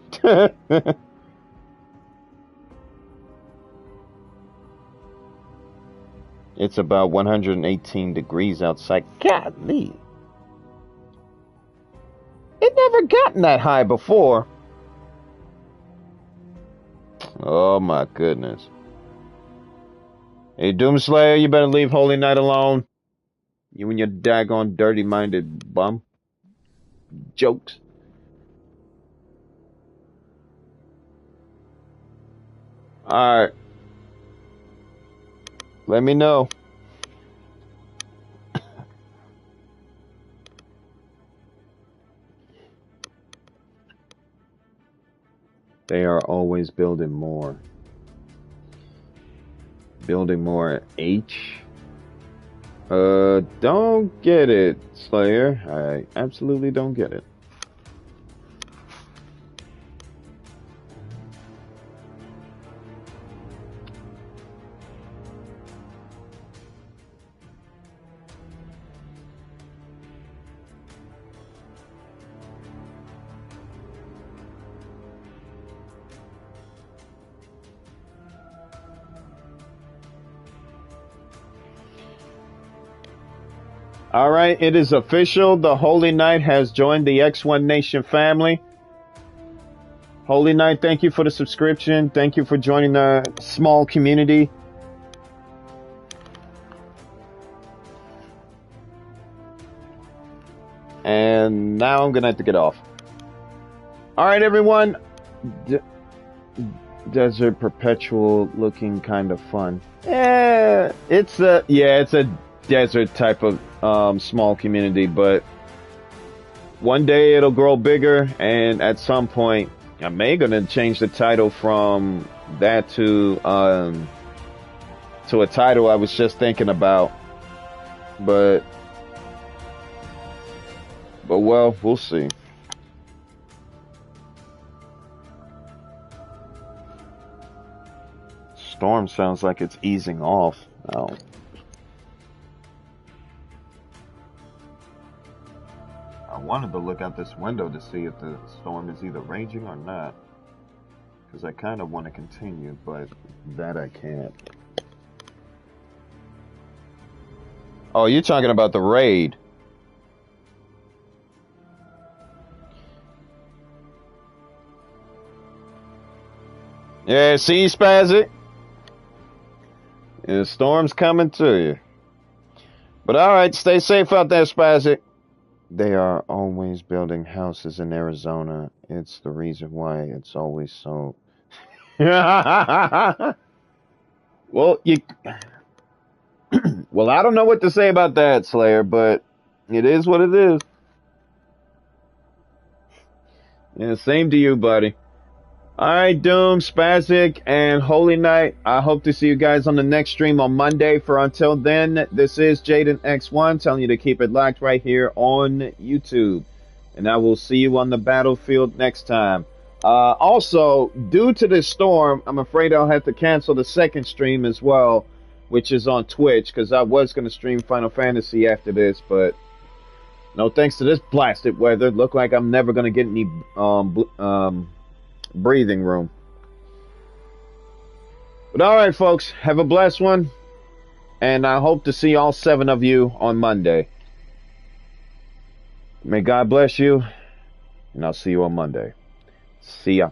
It's about 118 degrees outside. Golly. It never gotten that high before. Oh my goodness. Hey, Doomslayer, you better leave Holy Knight alone. You and your daggone dirty-minded bum. Jokes. Alright. Let me know. They are always building more. Building more H? Don't get it, Slayer. I absolutely don't get it. All right, it is official. The Holy Knight has joined the X1 Nation family. Holy Knight, thank you for the subscription. Thank you for joining the small community. And now I'm going to have to get off. All right, everyone. Desert Perpetual looking kind of fun. It's a desert type of small community, but one day it'll grow bigger, and at some point I may gonna change the title from that to a title I was just thinking about, but well, we'll see. Storm sounds like it's easing off. Oh. I wanted to look out this window to see if the storm is either raging or not, because I kind of want to continue, but that I can't. Oh, you're talking about the raid. Yeah, see, Spazzy? The storm's coming to you. But alright, stay safe out there, Spazzy. They are always building houses in Arizona. It's the reason why it's always so... Well, well, I don't know what to say about that, Slayer, but it is what it is. Yeah, same to you, buddy. Alright, Doom, Spazzic, and Holy Knight. I hope to see you guys on the next stream on Monday. For until then, this is Jaden X1 telling you to keep it locked right here on YouTube. And I will see you on the battlefield next time. Also, due to this storm, I'm afraid I'll have to cancel the second stream as well, which is on Twitch, because I was going to stream Final Fantasy after this, but no thanks to this blasted weather, look like I'm never going to get any breathing room. But alright, folks, have a blessed one, and I hope to see all 7 of you on Monday. May God bless you, and I'll see you on Monday. See ya.